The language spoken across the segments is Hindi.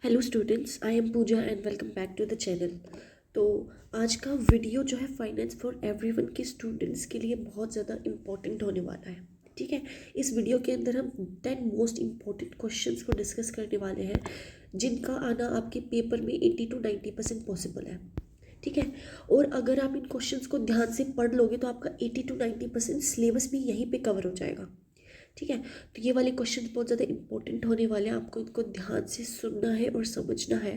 Hello students, I am Pooja and welcome back to the channel. तो आज का वीडियो जो है फाइनेंस फॉर एवरीवन के स्टूडेंट्स के लिए बहुत ज़्यादा इम्पॉर्टेंट होने वाला है। ठीक है, इस वीडियो के अंदर हम 10 मोस्ट इम्पॉर्टेंट क्वेश्चंस को डिस्कस करने वाले हैं जिनका आना आपके पेपर में 80 to 90% पॉसिबल है। ठीक है, और अगर आप इन क्वेश्चंस को ध्यान से पढ़ लोगे तो आपका 80 to 90% सिलेबस भी यहीं पे कवर हो जाएगा। ठीक है, तो ये वाले क्वेश्चन बहुत ज़्यादा इंपॉर्टेंट होने वाले हैं, आपको इनको ध्यान से सुनना है और समझना है।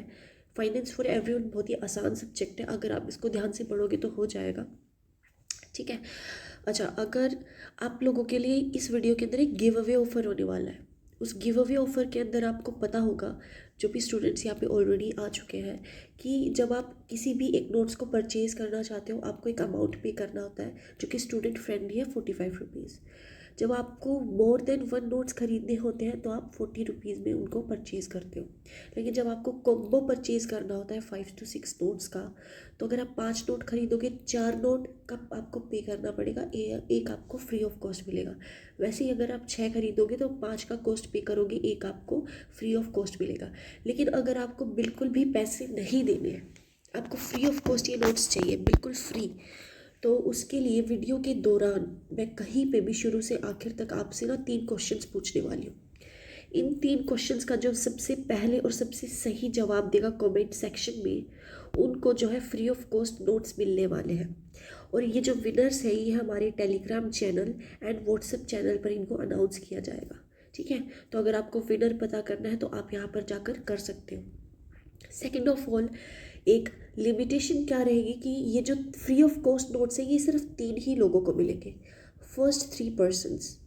फाइनेंस फॉर एवरीवन बहुत ही आसान सब्जेक्ट है, अगर आप इसको ध्यान से पढ़ोगे तो हो जाएगा। ठीक है, अच्छा, अगर आप लोगों के लिए इस वीडियो के अंदर एक गिव अवे ऑफर होने वाला है। उस गिव अवे ऑफर के अंदर आपको पता होगा, जो भी स्टूडेंट्स यहाँ पे ऑलरेडी आ चुके हैं, कि जब आप किसी भी एक नोट्स को परचेज़ करना चाहते हो आपको एक अमाउंट पे करना होता है जो कि स्टूडेंट फ्रेंडली है, 45 रुपीज़। जब आपको मोर देन 1 नोट्स खरीदने होते हैं तो आप 40 रुपीज़ में उनको परचेज़ करते हो। लेकिन जब आपको कॉम्बो परचेज़ करना होता है 5 to 6 नोट्स का, तो अगर आप 5 नोट खरीदोगे 4 नोट का आपको पे करना पड़ेगा, एक आपको फ्री ऑफ कॉस्ट मिलेगा। वैसे ही अगर आप 6 खरीदोगे तो 5 का कॉस्ट पे करोगे, एक आपको फ्री ऑफ कॉस्ट मिलेगा। लेकिन अगर आपको बिल्कुल भी पैसे नहीं देने हैं, आपको फ्री ऑफ कॉस्ट ये नोट्स चाहिए, बिल्कुल फ्री, तो उसके लिए वीडियो के दौरान मैं कहीं पे भी शुरू से आखिर तक आपसे ना 3 क्वेश्चंस पूछने वाली हूँ। इन 3 क्वेश्चंस का जो सबसे पहले और सबसे सही जवाब देगा कमेंट सेक्शन में, उनको जो है फ्री ऑफ कॉस्ट नोट्स मिलने वाले हैं। और ये जो विनर्स है ये हमारे Telegram channel and WhatsApp channel पर इनको अनाउंस किया जाएगा। ठीक है, तो अगर आपको विनर पता करना है तो आप यहाँ पर जाकर कर सकते हो। सेकेंड ऑफ ऑल, एक लिमिटेशन क्या रहेगी कि ये जो फ्री ऑफ कॉस्ट नोट्स है ये सिर्फ 3 ही लोगों को मिलेंगे। फर्स्ट 3 पर्सन्स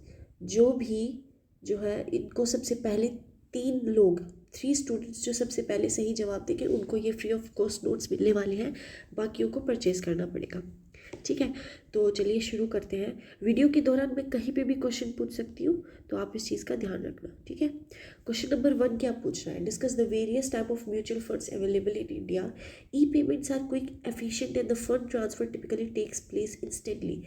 जो भी जो है, इनको सबसे पहले 3 लोग, 3 स्टूडेंट्स जो सबसे पहले सही जवाब देंगे उनको ये फ्री ऑफ कॉस्ट नोट्स मिलने वाले हैं, बाकियों को परचेज़ करना पड़ेगा। ठीक है, तो चलिए शुरू करते हैं। वीडियो के दौरान मैं कहीं पे भी क्वेश्चन पूछ सकती हूँ, तो आप इस चीज़ का ध्यान रखना। ठीक है, क्वेश्चन नंबर 1 क्या पूछ रहा है? Discuss the various type of mutual funds available in India. E payments are quick, efficient and the fund transfer typically takes place instantly.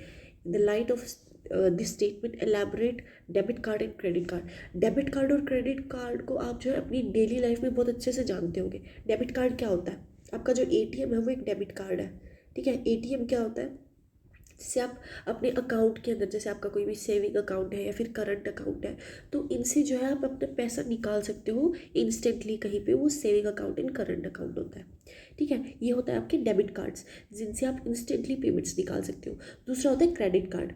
In the light of this statement elaborate debit card and credit card. Debit card और क्रेडिट कार्ड को आप जो है अपनी डेली लाइफ में बहुत अच्छे से जानते होंगे। डेबिट कार्ड क्या होता है? आपका जो एटीएम है वो एक डेबिट कार्ड है। ठीक है, एटीएम क्या होता है? जैसे आप अपने अकाउंट के अंदर, जैसे आपका कोई भी सेविंग अकाउंट है या फिर करंट अकाउंट है, तो इनसे जो है आप अपना पैसा निकाल सकते हो इंस्टेंटली कहीं पे, वो saving account and current account होता है। ठीक है, ये होता है आपके डेबिट कार्ड्स जिनसे आप इंस्टेंटली पेमेंट्स निकाल सकते हो। दूसरा होता है क्रेडिट कार्ड।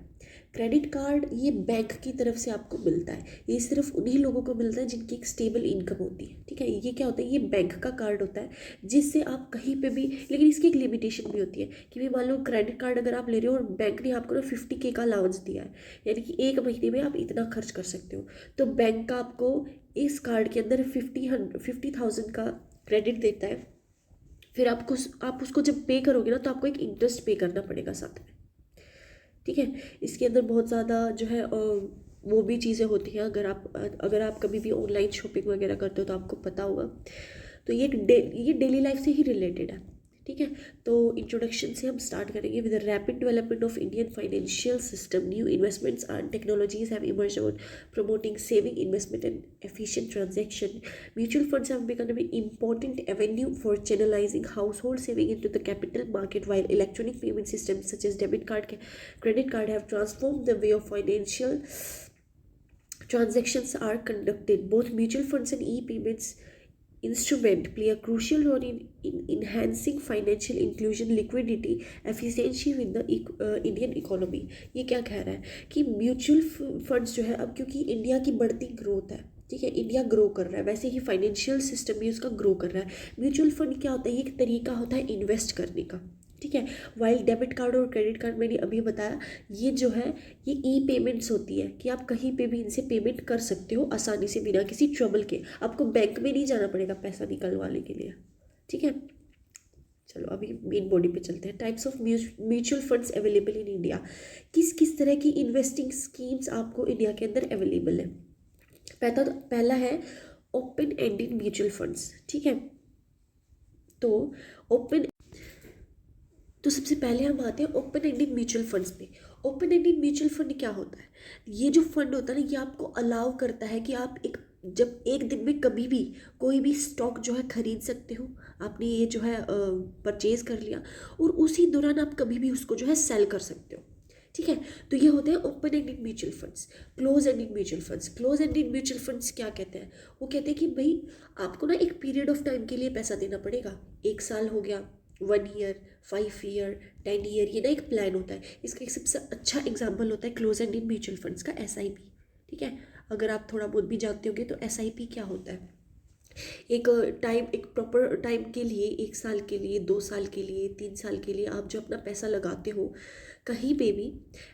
क्रेडिट कार्ड ये बैंक की तरफ से आपको मिलता है, ये सिर्फ उन्हीं लोगों को मिलता है जिनकी एक स्टेबल इनकम होती है। ठीक है, ये क्या होता है? ये बैंक का कार्ड होता है जिससे आप कहीं पे भी, लेकिन इसकी एक लिमिटेशन भी होती है कि भी मान लो क्रेडिट कार्ड अगर आप ले रहे हो और बैंक ने आपको ना 50K का अलाउंस दिया है, यानी कि एक महीने में आप इतना खर्च कर सकते हो, तो बैंक का आपको इस कार्ड के अंदर 50,000 का क्रेडिट देता है। फिर आप उसको जब पे करोगे ना तो आपको एक इंटरेस्ट पे करना पड़ेगा साथ में। ठीक है, इसके अंदर बहुत ज़्यादा जो है वो भी चीज़ें होती हैं। अगर आप कभी भी ऑनलाइन शॉपिंग वगैरह करते हो तो आपको पता होगा। तो ये डेली लाइफ से ही रिलेटेड है। ठीक है, तो इंट्रोडक्शन से हम स्टार्ट करेंगे। With the rapid development of Indian financial system, new investments and technologies have emerged on promoting saving, investment, and efficient transaction. Mutual funds have become an important avenue for channelizing household saving into the capital market, while electronic payment systems such as debit card, credit card have transformed the way of financial transactions are conducted. Both mutual funds and e-payments instrument play a crucial role in enhancing financial inclusion, liquidity, efficiency with the Indian economy. ये क्या कह रहा है कि म्यूचुअल फंड्स जो है, अब क्योंकि इंडिया की बढ़ती ग्रोथ है, ठीक है, इंडिया ग्रो कर रहा है, वैसे ही फाइनेंशियल सिस्टम भी उसका ग्रो कर रहा है। म्यूचुअल फंड क्या होता है? ये एक तरीका होता है इन्वेस्ट करने का। ठीक है, वाइल डेबिट कार्ड और क्रेडिट कार्ड मैंने अभी बताया, ये जो है ये ई पेमेंट्स होती है कि आप कहीं पे भी इनसे पेमेंट कर सकते हो आसानी से, बिना किसी ट्रबल के। आपको बैंक में नहीं जाना पड़ेगा पैसा निकलवाने के लिए। ठीक है, चलो अभी मेन बॉडी पे चलते हैं। Types of mutual funds available in India. किस किस तरह की इन्वेस्टिंग स्कीम्स आपको इंडिया के अंदर अवेलेबल है? पहला है ओपन एंडेड म्यूचुअल फंड्स। ठीक है, तो सबसे पहले हम आते हैं ओपन एंडेड म्यूचुअल फंड्स पे। ओपन एंडेड म्यूचुअल फंड क्या होता है? ये जो फंड होता है ना, ये आपको अलाउ करता है कि आप एक जब एक दिन में कभी भी कोई भी स्टॉक जो है खरीद सकते हो, आपने ये जो है परचेज कर लिया और उसी दौरान आप कभी भी उसको जो है सेल कर सकते हो। ठीक है, तो ये होते हैं open ended mutual funds. Close ended mutual funds, close ended mutual funds क्या कहते हैं? वो कहते हैं कि भाई आपको ना एक पीरियड ऑफ टाइम के लिए पैसा देना पड़ेगा। 1 साल हो गया, 1 ईयर, 5 ईयर, 10 ईयर, ये ना एक प्लान होता है। इसका एक सबसे अच्छा एग्जाम्पल होता है क्लोज एंडेड म्यूचुअल फंड्स का SIP। ठीक है, अगर आप थोड़ा बहुत भी जानते होंगे तो SIP क्या होता है। एक टाइम, एक प्रॉपर टाइम के लिए, 1 साल के लिए, 2 साल के लिए, 3 साल के लिए आप जो अपना पैसा लगाते हो कहीं पे भी,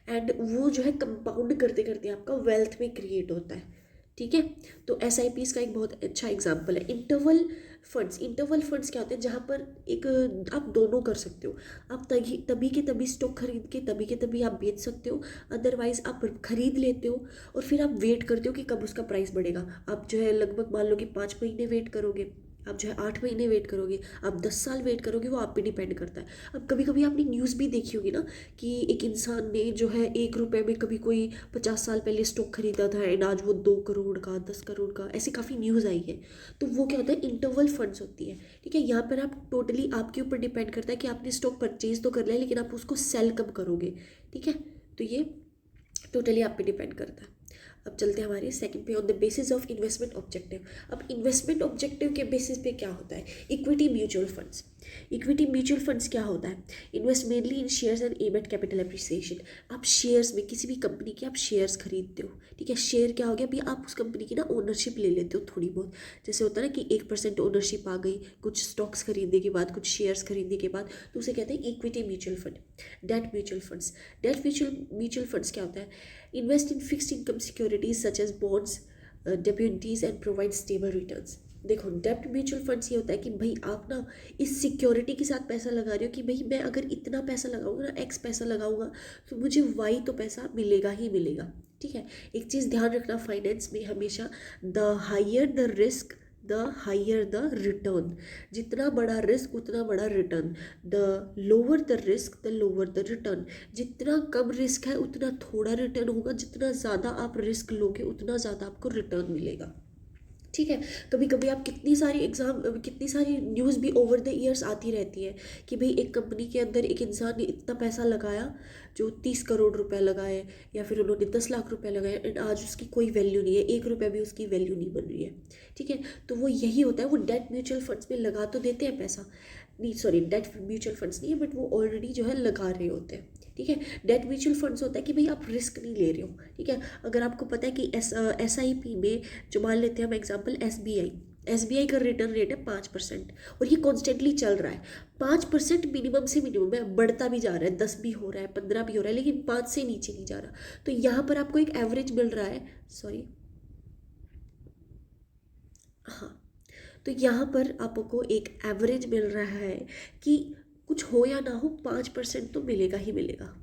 एंड वो जो है कंपाउंड करते करते आपका वेल्थ में क्रिएट होता है। ठीक है, तो SIPs का एक बहुत अच्छा एग्जाम्पल है। इंटरवल फंड्स, इंटरवल फंड्स क्या होते हैं? जहाँ पर एक आप दोनों कर सकते हो। आप तभी तभी के तभी स्टॉक खरीद के तभी के तभी आप बेच सकते हो, अदरवाइज आप खरीद लेते हो और फिर आप वेट करते हो कि कब उसका प्राइस बढ़ेगा। आप जो है लगभग मान लो कि 5 महीने वेट करोगे, आप जो है 8 महीने वेट करोगे, आप 10 साल वेट करोगे, वो आप पे डिपेंड करता है। अब कभी कभी आपने न्यूज़ भी देखी होगी ना कि एक इंसान ने जो है 1 रुपये में कभी कोई 50 साल पहले स्टॉक खरीदा था एंड आज वो 2 करोड़ का, 10 करोड़ का, ऐसी काफ़ी न्यूज़ आई है। तो वो क्या होता है? इंटरवल फंड्स होती है। ठीक है, यहाँ पर आप टोटली आपके ऊपर डिपेंड करता है कि आपने स्टॉक परचेज तो कर लिया लेकिन आप उसको सेल कब करोगे। ठीक है, तो ये टोटली आप पे डिपेंड करता है। अब चलते हैं हमारे सेकंड पे, on the basis of investment objective. अब इन्वेस्टमेंट ऑब्जेक्टिव के बेसिस पे क्या होता है? Equity mutual funds. Equity mutual funds क्या होता है? Invest mainly in shares and aim at capital appreciation. आप शेयर्स में, किसी भी कंपनी के आप शेयर्स खरीदते हो। ठीक है, शेयर क्या हो गया? अभी आप उस कंपनी की ना ओनरशिप ले लेते हो थोड़ी बहुत। जैसे होता है ना कि 1% ओनरशिप आ गई कुछ स्टॉक्स खरीदने के बाद, कुछ शेयर्स खरीदने के बाद, तो उसे कहते हैं equity mutual fund. Debt mutual funds, debt mutual funds क्या होता है? Invest in fixed income securities such as bonds, debentures and provide stable returns. देखो, डेप्ट म्यूचुअल फंड्स ये होता है कि भाई आप ना इस सिक्योरिटी के साथ पैसा लगा रहे हो कि भाई मैं अगर इतना पैसा लगाऊंगा ना, X पैसा लगाऊंगा, तो मुझे Y तो पैसा मिलेगा ही मिलेगा। ठीक है, एक चीज़ ध्यान रखना फाइनेंस में हमेशा, the higher the risk the higher the return. जितना बड़ा रिस्क उतना बड़ा return. The lower the risk the lower the return. जितना कम रिस्क है उतना थोड़ा रिटर्न होगा, जितना ज़्यादा आप रिस्क लोगे उतना ज़्यादा आपको रिटर्न मिलेगा। ठीक है, कभी कभी आप कितनी सारी न्यूज़ भी ओवर द ईयर्स आती रहती है कि भाई एक कंपनी के अंदर एक इंसान ने इतना पैसा लगाया, जो 30 करोड़ रुपए लगाए, या फिर उन्होंने 10 लाख रुपए लगाए, एंड आज उसकी कोई वैल्यू नहीं है, 1 रुपया भी उसकी वैल्यू नहीं बन रही है। ठीक है, तो वो यही होता है, वो डेट म्यूचुअल फंड्स में लगा तो देते हैं पैसा, नहीं सॉरी, डेट म्यूचुअल फंड्स नहीं है, बट वो ऑलरेडी जो है लगा रहे होते हैं। ठीक है, डेट म्यूचुअल फंड्स होता है कि भाई आप रिस्क नहीं ले रहे हो। ठीक है, अगर आपको पता है कि SIP में, जो मान लेते हैं हम एग्जांपल SBI का रिटर्न रेट है 5%, और ये कॉन्स्टेंटली चल रहा है। 5% मिनिमम से मिनिमम है, बढ़ता भी जा रहा है, 10 भी हो रहा है, 15 भी हो रहा है, लेकिन 5 से नीचे नहीं जा रहा। तो यहाँ पर आपको एक एवरेज मिल रहा है, सॉरी, हाँ, तो यहाँ पर आपको एक एवरेज मिल रहा है कि कुछ हो या ना हो 5% तो मिलेगा ही मिलेगा।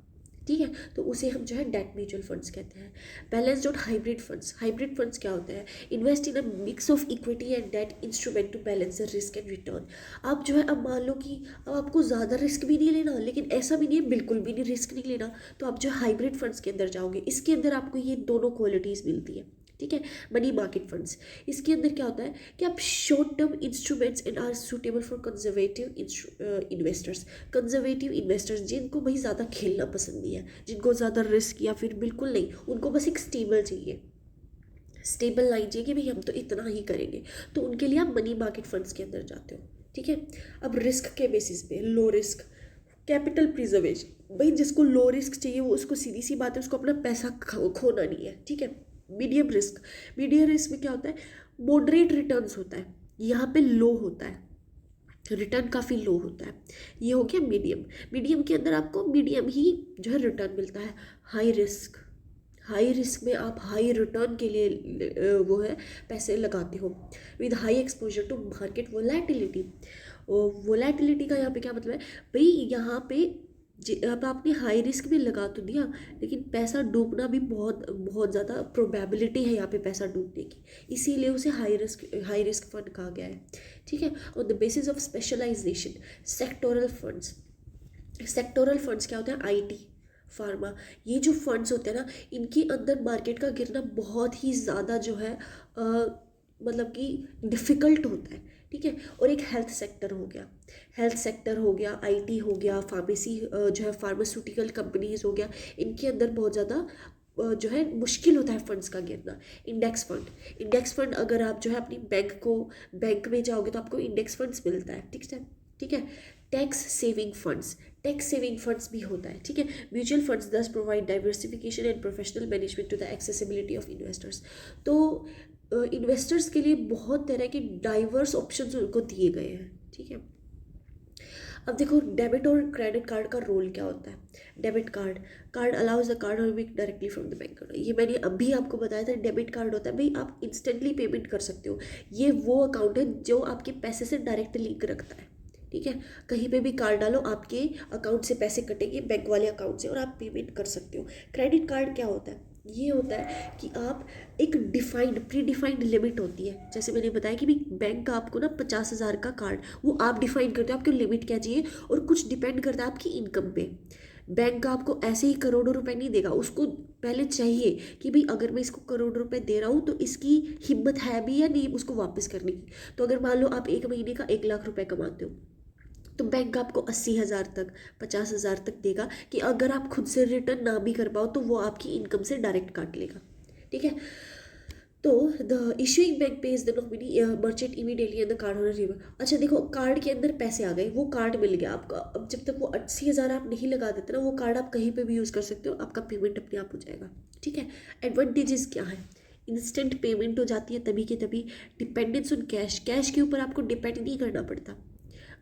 ठीक है, तो उसे हम जो है डेट म्यूचुअल फंड्स कहते हैं। बैलेंस्ड और हाइब्रिड फंड्स, हाइब्रिड फंड्स क्या होता है? Invest in a mix of equity and debt instrument to balance the risk and return. आप जो है, अब मान लो कि अब आपको ज़्यादा रिस्क भी नहीं लेना, लेकिन ऐसा भी नहीं है बिल्कुल भी नहीं रिस्क नहीं लेना, तो आप जो हाइब्रिड फंड्स के अंदर जाओगे। इसके अंदर आपको ये दोनों क्वालिटीज़ मिलती है। ठीक है, मनी मार्केट फंड्स, इसके अंदर क्या होता है कि आप short term instruments and are suitable for conservative investors. Conservative investors जिनको भाई ज़्यादा खेलना पसंद नहीं है, जिनको ज़्यादा रिस्क या फिर बिल्कुल नहीं, उनको बस एक स्टेबल चाहिए, स्टेबल लाइन चाहिए कि भाई हम तो इतना ही करेंगे, तो उनके लिए आप मनी मार्केट फंड्स के अंदर जाते हो। ठीक है, अब रिस्क के बेसिस पे, लो रिस्क, कैपिटल प्रिजर्वेशन, भाई जिसको लो रिस्क चाहिए वो, उसको सीधी सी बात है, उसको अपना पैसा खोना नहीं है। ठीक है, मीडियम रिस्क, मीडियम रिस्क में क्या होता है? मॉडरेट रिटर्न्स होता है, यहाँ पे लो होता है, रिटर्न काफ़ी लो होता है। ये हो गया मीडियम। मीडियम के अंदर आपको मीडियम ही जो है रिटर्न मिलता है। हाई रिस्क, हाई रिस्क में आप हाई रिटर्न के लिए वो है पैसे लगाते हो। With high exposure to market volatility. Volatility का यहाँ पे क्या मतलब है? भाई यहाँ पे अब आपने हाई रिस्क में लगा तो दिया, लेकिन पैसा डूबना भी बहुत बहुत ज़्यादा प्रोबेबिलिटी है यहाँ पे पैसा डूबने की, इसीलिए उसे हाई रिस्क फंड कहा गया है। ठीक है, on the basis of specialization, sectoral funds. Sectoral funds क्या होते हैं? IT, फार्मा, ये जो फंड्स होते हैं ना, इनके अंदर मार्केट का गिरना बहुत ही ज़्यादा जो है मतलब कि डिफ़िकल्ट होता है, ठीक है। और एक हेल्थ सेक्टर हो गया, आईटी हो गया, फार्मेसी जो है फार्मास्यूटिकल कंपनीज हो गया, इनके अंदर बहुत ज़्यादा जो है मुश्किल होता है फंड्स का गिरना। इंडेक्स फंड अगर आप जो है अपनी बैंक में जाओगे तो आपको इंडेक्स फंड्स मिलता है, ठीक है। टैक्स सेविंग फंड्स भी होता है, ठीक है। Mutual funds thus provide diversification and professional management to the accessibility of investors. तो इन्वेस्टर्स के लिए बहुत तरह के डाइवर्स ऑप्शंस उनको दिए गए हैं, ठीक है। अब देखो डेबिट और क्रेडिट कार्ड का रोल क्या होता है। Debit card allows the card और make directly from the bank. ये मैंने अभी आपको बताया था। डेबिट कार्ड होता है भाई आप इंस्टेंटली पेमेंट कर सकते हो। ये वो अकाउंट है जो आपके पैसे से डायरेक्ट लिंक रखता है, ठीक है। कहीं पे भी कार्ड डालो आपके अकाउंट से पैसे कटेंगे, बैंक वाले अकाउंट से, और आप पेमेंट कर सकते हो। क्रेडिट कार्ड क्या होता है, ये होता है कि आप एक प्री डिफाइंड लिमिट होती है। जैसे मैंने बताया कि भाई बैंक का आपको ना 50,000 का कार्ड, वो आप डिफाइन करते हो आपको लिमिट क्या चाहिए, और कुछ डिपेंड करता है आपकी इनकम पे। बैंक का आपको ऐसे ही करोड़ों रुपए नहीं देगा, उसको पहले चाहिए कि भाई अगर मैं इसको करोड़ों रुपए दे रहा हूँ तो इसकी हिम्मत है भी या नहीं उसको वापस करने की। तो अगर मान लो आप एक महीने का 1 लाख रुपए कमाते हो तो बैंक आपको 80,000 तक 50,000 तक देगा कि अगर आप खुद से रिटर्न ना भी कर पाओ तो वो आपकी इनकम से डायरेक्ट काट लेगा, ठीक है। तो the issuing bank page the nominee merchant immediately and the card holder river. अच्छा देखो कार्ड के अंदर पैसे आ गए, वो कार्ड मिल गया आपको। अब जब तक वो 80,000 आप नहीं लगा देते ना, वो कार्ड आप कहीं पे भी यूज़ कर सकते हो, आपका पेमेंट अपने आप हो जाएगा, ठीक है। एडवांटेजेस क्या है, इंस्टेंट पेमेंट हो जाती है तभी के तभी। डिपेंडेंस ऑन कैश के ऊपर आपको डिपेंड नहीं करना पड़ता।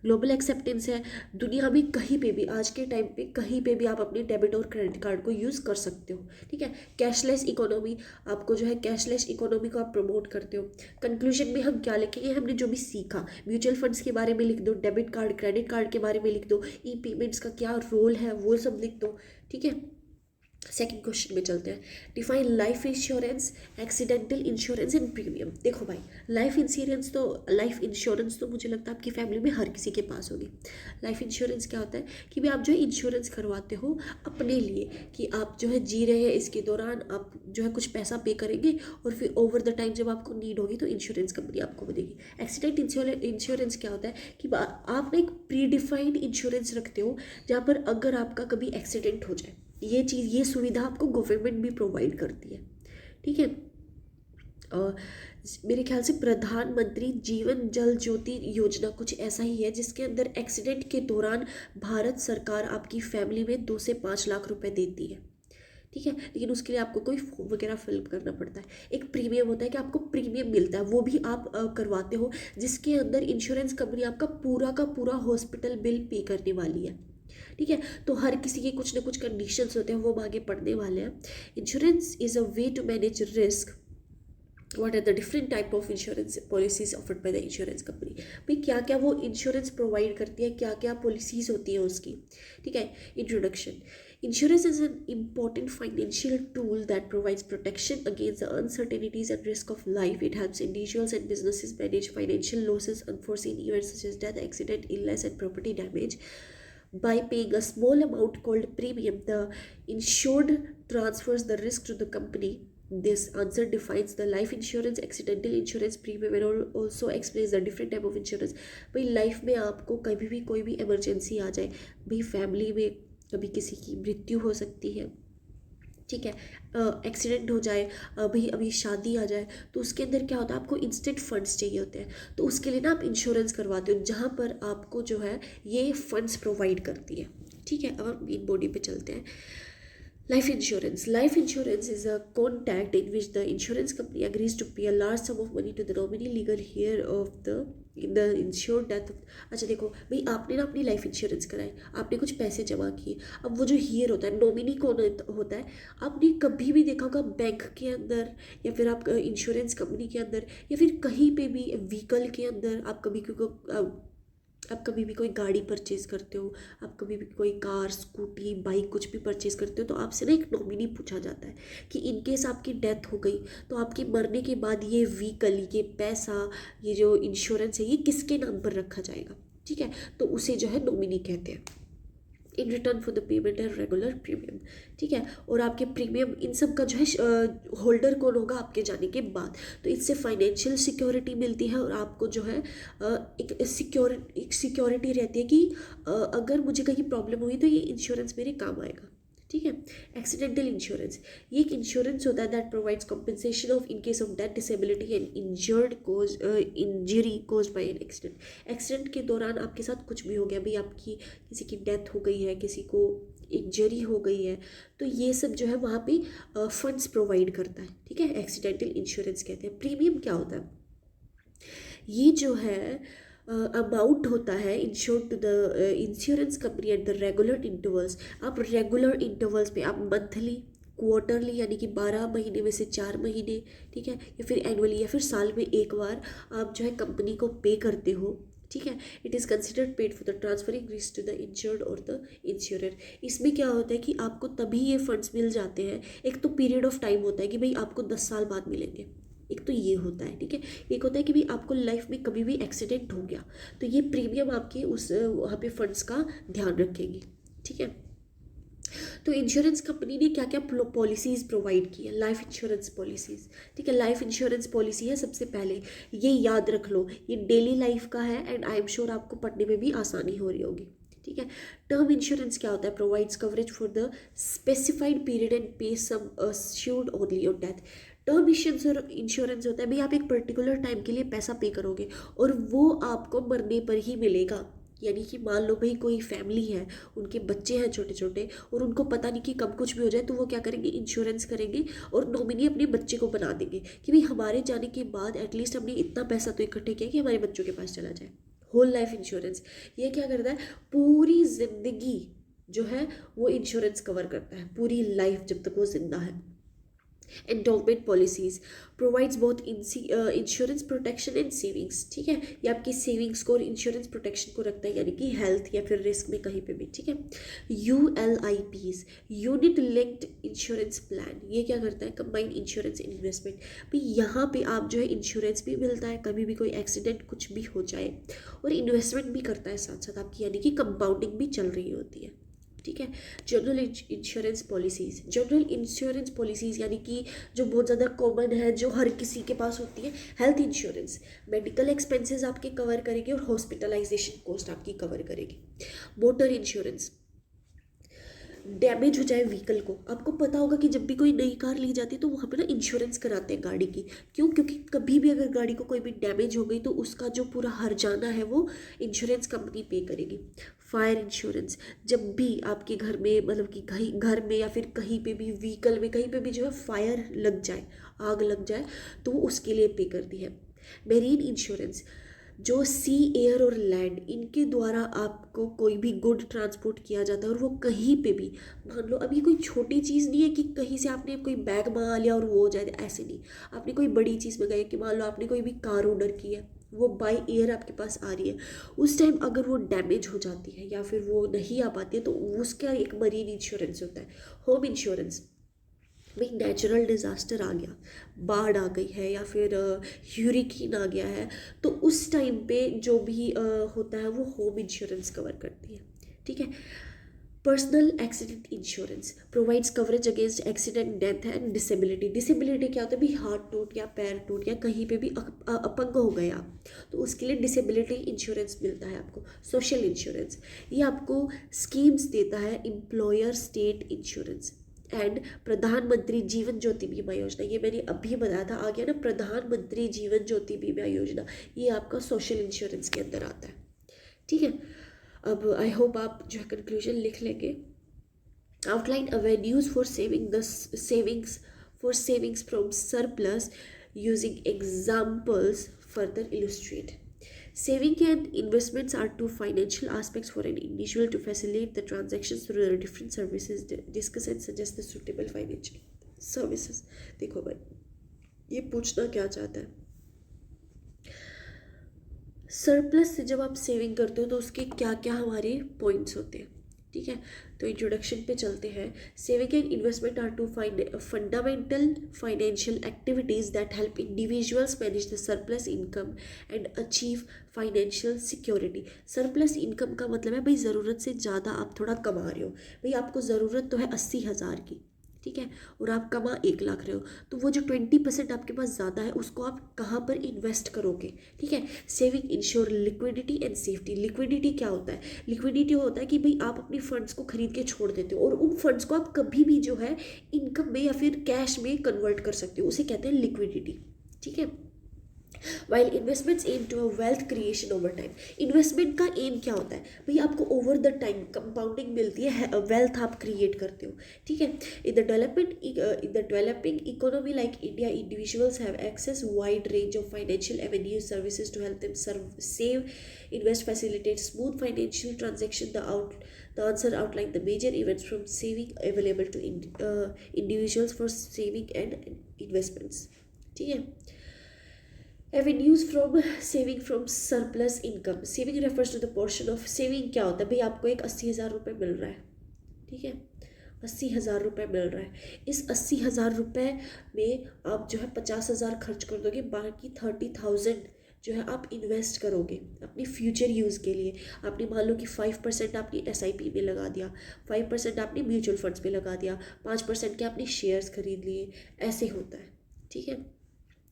ग्लोबल एक्सेप्टेंस है, दुनिया में कहीं पे भी आज के टाइम पे कहीं पे भी आप अपने डेबिट और क्रेडिट कार्ड को यूज़ कर सकते हो, ठीक है। कैशलेस इकोनॉमी, आपको जो है कैशलेस इकोनॉमी को आप प्रमोट करते हो। कंक्लूजन में हम क्या लिखेंगे, हमने जो भी सीखा, म्यूचुअल फंड्स के बारे में लिख दो, डेबिट कार्ड क्रेडिट कार्ड के बारे में लिख दो, ई पेमेंट्स का क्या रोल है वो सब लिख दो, ठीक है। सेकंड क्वेश्चन में चलते हैं। Define life insurance, accidental insurance and premium. देखो भाई लाइफ इंश्योरेंस तो मुझे लगता है आपकी फैमिली में हर किसी के पास होगी। लाइफ इंश्योरेंस क्या होता है कि भाई आप जो है इंश्योरेंस करवाते हो अपने लिए, कि आप जो है जी रहे हैं, इसके दौरान आप जो है कुछ पैसा पे करेंगे और फिर ओवर द टाइम जब आपको नीड होगी तो इंश्योरेंस कंपनी आपको देगी। एक्सीडेंट इंश्योरेंस क्या होता है कि आप ना एक प्री डिफाइंड इंश्योरेंस रखते हो जहाँ पर अगर आपका कभी एक्सीडेंट हो जाए, ये सुविधा आपको गवर्नमेंट भी प्रोवाइड करती है, ठीक है। और मेरे ख्याल से प्रधानमंत्री जीवन जल ज्योति योजना कुछ ऐसा ही है, जिसके अंदर एक्सीडेंट के दौरान भारत सरकार आपकी फैमिली में 2 से 5 लाख रुपए देती है, ठीक है। लेकिन उसके लिए आपको कोई फॉर्म वगैरह फिल करना पड़ता है। एक प्रीमियम होता है कि आपको प्रीमियम मिलता है, वो भी आप करवाते हो, जिसके अंदर इंश्योरेंस कंपनी आपका पूरा का पूरा हॉस्पिटल बिल पे करने वाली है, ठीक है। तो हर किसी के कुछ ना कुछ कंडीशंस होते हैं, वो हम आगे पढ़ने वाले हैं। Insurance is a way to manage risk. What are the different type of insurance policies offered by the insurance company. भाई क्या क्या वो इंश्योरेंस प्रोवाइड करती है, क्या क्या पॉलिसीज होती हैं उसकी, ठीक है। Introduction. Insurance is an important financial tool that provides protection against the uncertainties and risk of life. It helps individuals and businesses manage financial losses, unforeseen events such as death, accident, illness, and property damage. By paying a small amount called premium, the insured transfers the risk to the company. This answer defines the life insurance, accidental insurance, premium, and also explains the different type of insurance. भाई लाइफ में आपको कभी भी कोई भी इमरजेंसी आ जाए, भाई फैमिली में कभी किसी की मृत्यु हो सकती है, ठीक है, एक्सीडेंट हो जाए, अभी शादी आ जाए, तो उसके अंदर क्या होता है आपको इंस्टेंट फंड्स चाहिए होते हैं, तो उसके लिए ना आप इंश्योरेंस करवाते हो जहाँ पर आपको जो है ये फंड्स प्रोवाइड करती है, ठीक है। अब हम मेन बॉडी पे चलते हैं। Life insurance is a contract in which the insurance company agrees to pay a large sum of money to the nominee legal heir of the insured death. अच्छा देखो भाई आपने ना अपनी लाइफ इंश्योरेंस कराई, आपने कुछ पैसे जमा किए, अब वो जो हियर होता है, नॉमिनी कौन होता है, आपने कभी भी देखा होगा बैंक के अंदर या फिर आप इंश्योरेंस कंपनी के अंदर या फिर कहीं पे भी व्हीकल के अंदर, आप कभी भी कोई गाड़ी परचेज़ करते हो, आप कभी भी कोई कार स्कूटी बाइक कुछ भी परचेज़ करते हो, तो आपसे ना एक नॉमिनी पूछा जाता है कि इन केस आपकी डेथ हो गई तो आपके मरने के बाद ये व्हीकल, ये पैसा, ये जो इंश्योरेंस है, ये किसके नाम पर रखा जाएगा, ठीक है। तो उसे जो है नॉमिनी कहते हैं। In return for the payment है रेगुलर प्रीमियम, ठीक है। और आपके प्रीमियम इन सब का जो है होल्डर कौन होगा आपके जाने के बाद, तो इससे फाइनेंशियल सिक्योरिटी मिलती है और आपको जो है एक सिक्योरिटी रहती है कि अगर मुझे कहीं प्रॉब्लम हुई तो ये इंश्योरेंस मेरे काम आएगा, ठीक है। एक्सीडेंटल इंश्योरेंस, ये एक इंश्योरेंस होता है that provides compensation of in case of death, disability and injury cause by an accident. Accident के दौरान आपके साथ कुछ भी हो गया, भाई आपकी किसी की डेथ हो गई है, किसी को इंजरी हो गई है, तो ये सब जो है वहाँ पे फंड्स प्रोवाइड करता है, ठीक है। एक्सीडेंटल इंश्योरेंस कहते हैं। प्रीमियम क्या होता है, ये जो है अमाउंट होता है insured to the insurance company at the regular intervals. आप रेगुलर इंटरवल्स पे आप मंथली, क्वार्टरली यानी कि 12 महीने में से 4 महीने, ठीक है, या फिर एनुअली या फिर साल में एक बार आप जो है कंपनी को पे करते हो, ठीक है। It is considered paid for the transferring risk to the insured और द इंश्योरर। इसमें क्या होता है कि आपको तभी ये फंड्स मिल जाते हैं, एक तो पीरियड ऑफ टाइम होता है कि भाई आपको 10 साल बाद मिलेंगे, एक तो ये होता है, ठीक है। एक होता है कि भाई आपको लाइफ में कभी भी एक्सीडेंट हो गया तो ये प्रीमियम आपके उस वहाँ पे फंड्स का ध्यान रखेगी, ठीक है। तो इंश्योरेंस कंपनी ने क्या क्या पॉलिसीज़ प्रोवाइड की है, लाइफ इंश्योरेंस पॉलिसीज़, ठीक है। लाइफ इंश्योरेंस पॉलिसी है सबसे पहले, ये याद रख लो, ये डेली लाइफ का है एंड आई एम श्योर आपको पढ़ने में भी आसानी हो रही होगी, ठीक है। टर्म इंश्योरेंस क्या होता है, provides coverage for the specified period and pay sum assured only on death. Term insurance होता है भाई आप एक पर्टिकुलर टाइम के लिए पैसा पे करोगे और वो आपको मरने पर ही मिलेगा। यानी कि मान लो भाई कोई फैमिली है, उनके बच्चे हैं छोटे छोटे और उनको पता नहीं कि कब कुछ भी हो जाए, तो वो क्या करेंगे, इंश्योरेंस करेंगे और नॉमिनी अपने बच्चे को बना देंगे कि भाई हमारे जाने के बाद एटलीस्ट हमने इतना पैसा तो इकट्ठे किया कि हमारे बच्चों के पास चला जाए। होल लाइफ इंश्योरेंस, ये क्या करता है, पूरी जिंदगी जो है वो इंश्योरेंस कवर करता है, पूरी लाइफ जब तक वो जिंदा है। Endowment policies provides both insurance protection and savings, ठीक है। ये आपकी सेविंग्स को और इंश्योरेंस प्रोटेक्शन को रखता है, यानी कि हेल्थ या फिर रिस्क में कहीं पे भी, ठीक है। ULIPs, unit linked insurance plan, ये क्या करता है, कंबाइंड इंश्योरेंस इन्वेस्टमेंट। भाई यहाँ पे आप जो है इंश्योरेंस भी मिलता है, कभी भी कोई एक्सीडेंट कुछ भी हो जाए, और इन्वेस्टमेंट भी करता है साथ साथ आपकी, यानी कि कंपाउंडिंग भी चल रही होती है, ठीक है। General insurance policies, general insurance policies यानी कि जो बहुत ज़्यादा कॉमन है, जो हर किसी के पास होती है। हेल्थ इंश्योरेंस मेडिकल एक्सपेंसेस आपके कवर करेगी और हॉस्पिटलाइजेशन कॉस्ट आपकी कवर करेगी। मोटर इंश्योरेंस, डैमेज हो जाए व्हीकल को, आपको पता होगा कि जब भी कोई नई कार ली जाती है तो वहाँ पे ना इंश्योरेंस कराते हैं गाड़ी की, क्यों, क्योंकि कभी भी अगर गाड़ी को कोई भी डैमेज हो गई तो उसका जो पूरा हर्जाना है वो इंश्योरेंस कंपनी पे करेगी। फायर इंश्योरेंस, जब भी आपके घर में मतलब कि कहीं घर में या फिर कहीं पे भी व्हीकल में कहीं पे भी जो है फायर लग जाए, आग लग जाए, तो वो उसके लिए पे करती है। मेरीन इंश्योरेंस, जो सी, एयर और लैंड इनके द्वारा आपको कोई भी गुड ट्रांसपोर्ट किया जाता है और वो कहीं पे भी, मान लो अभी कोई छोटी चीज़ नहीं है कि कहीं से आपने कोई बैग मंगा लिया और वो हो जाए, ऐसे नहीं। आपने कोई बड़ी चीज़ मंगाई कि मान लो आपने कोई भी कार ऑर्डर की है, वो बाय एयर आपके पास आ रही है, उस टाइम अगर वो डैमेज हो जाती है या फिर वो नहीं आ पाती है तो उसका एक मरीन इंश्योरेंस होता है। होम इंश्योरेंस, भाई नेचुरल डिज़ास्टर आ गया, बाढ़ आ गई है या फिर ह्यूरिकेन आ गया है, तो उस टाइम पे जो भी होता है वो होम इंश्योरेंस कवर करती है, ठीक है। Personal accident insurance provides coverage against accident, death and disability. Disability क्या होता है, भाई हाथ टूट या पैर टूट या कहीं पे भी अपंग हो गए आप, तो उसके लिए डिसेबिलिटी इंश्योरेंस मिलता है आपको। सोशल इंश्योरेंस, ये आपको स्कीम्स देता है एम्प्लॉयर स्टेट इंश्योरेंस एंड प्रधानमंत्री जीवन ज्योति बीमा योजना, ये मैंने अभी बताया था, आ गया ना प्रधानमंत्री जीवन ज्योति बीमा योजना, ये आपका सोशल इंश्योरेंस के अंदर आता है, ठीक है। अब आई होप आप जो है कंक्लूजन लिख लेंगे। Outline avenues for saving the savings from surplus using examples further illustrate. Saving and investments are two financial aspects for an individual to facilitate the transactions through the different services. Discuss and suggest the suitable financial services. देखो भाई, ये पूछना क्या चाहता है, सरप्लस से जब आप सेविंग करते हो तो उसके क्या क्या हमारे पॉइंट्स होते हैं, ठीक है। तो इंट्रोडक्शन पे चलते हैं। Saving and investment are two fundamental financial activities that help individuals manage the surplus income and achieve financial security. Surplus income का मतलब है भाई ज़रूरत से ज़्यादा आप थोड़ा कमा रहे हो। भाई आपको ज़रूरत तो है 80,000 की, ठीक है, और आप कमा 1 लाख रहे हो, तो वो जो 20% आपके पास ज़्यादा है उसको आप कहाँ पर इन्वेस्ट करोगे, ठीक है। Saving ensure liquidity and safety. Liquidity क्या होता है? लिक्विडिटी होता है कि भाई आप अपनी फंड्स को खरीद के छोड़ देते हो और उन फंड्स को आप कभी भी जो है इनकम में या फिर कैश में कन्वर्ट कर सकते हो, उसे कहते हैं लिक्विडिटी, ठीक है। While investments aim to a wealth creation over time. Investment का एम क्या होता है? भाई आपको ओवर द टाइम कंपाउंडिंग मिलती है, वेल्थ आप क्रिएट करते हो, ठीक है। In the developing economy like India, individuals have access wide range of financial avenues services to help them save, invest, facilitate smooth financial transaction. The answer outline the major events from saving available to individuals for saving and investments, ठीक है। Avenues from saving from surplus income. Saving refers to the portion of saving. क्या होता है भाई? आपको एक 80,000 रुपये मिल रहा है, ठीक है, 80,000 रुपये मिल रहा है। इस 80,000 रुपये में आप जो है 50,000 खर्च कर दोगे, बाकी 30,000 जो है आप इन्वेस्ट करोगे अपनी फ्यूचर यूज़ के लिए। आपने मान लो कि 5% आपने SIP में लगा दिया, 5% आपने म्यूचुअल फंड्स में लगा दिया, 5% के आपने शेयर्स खरीद लिए, ऐसे होता है, ठीक है।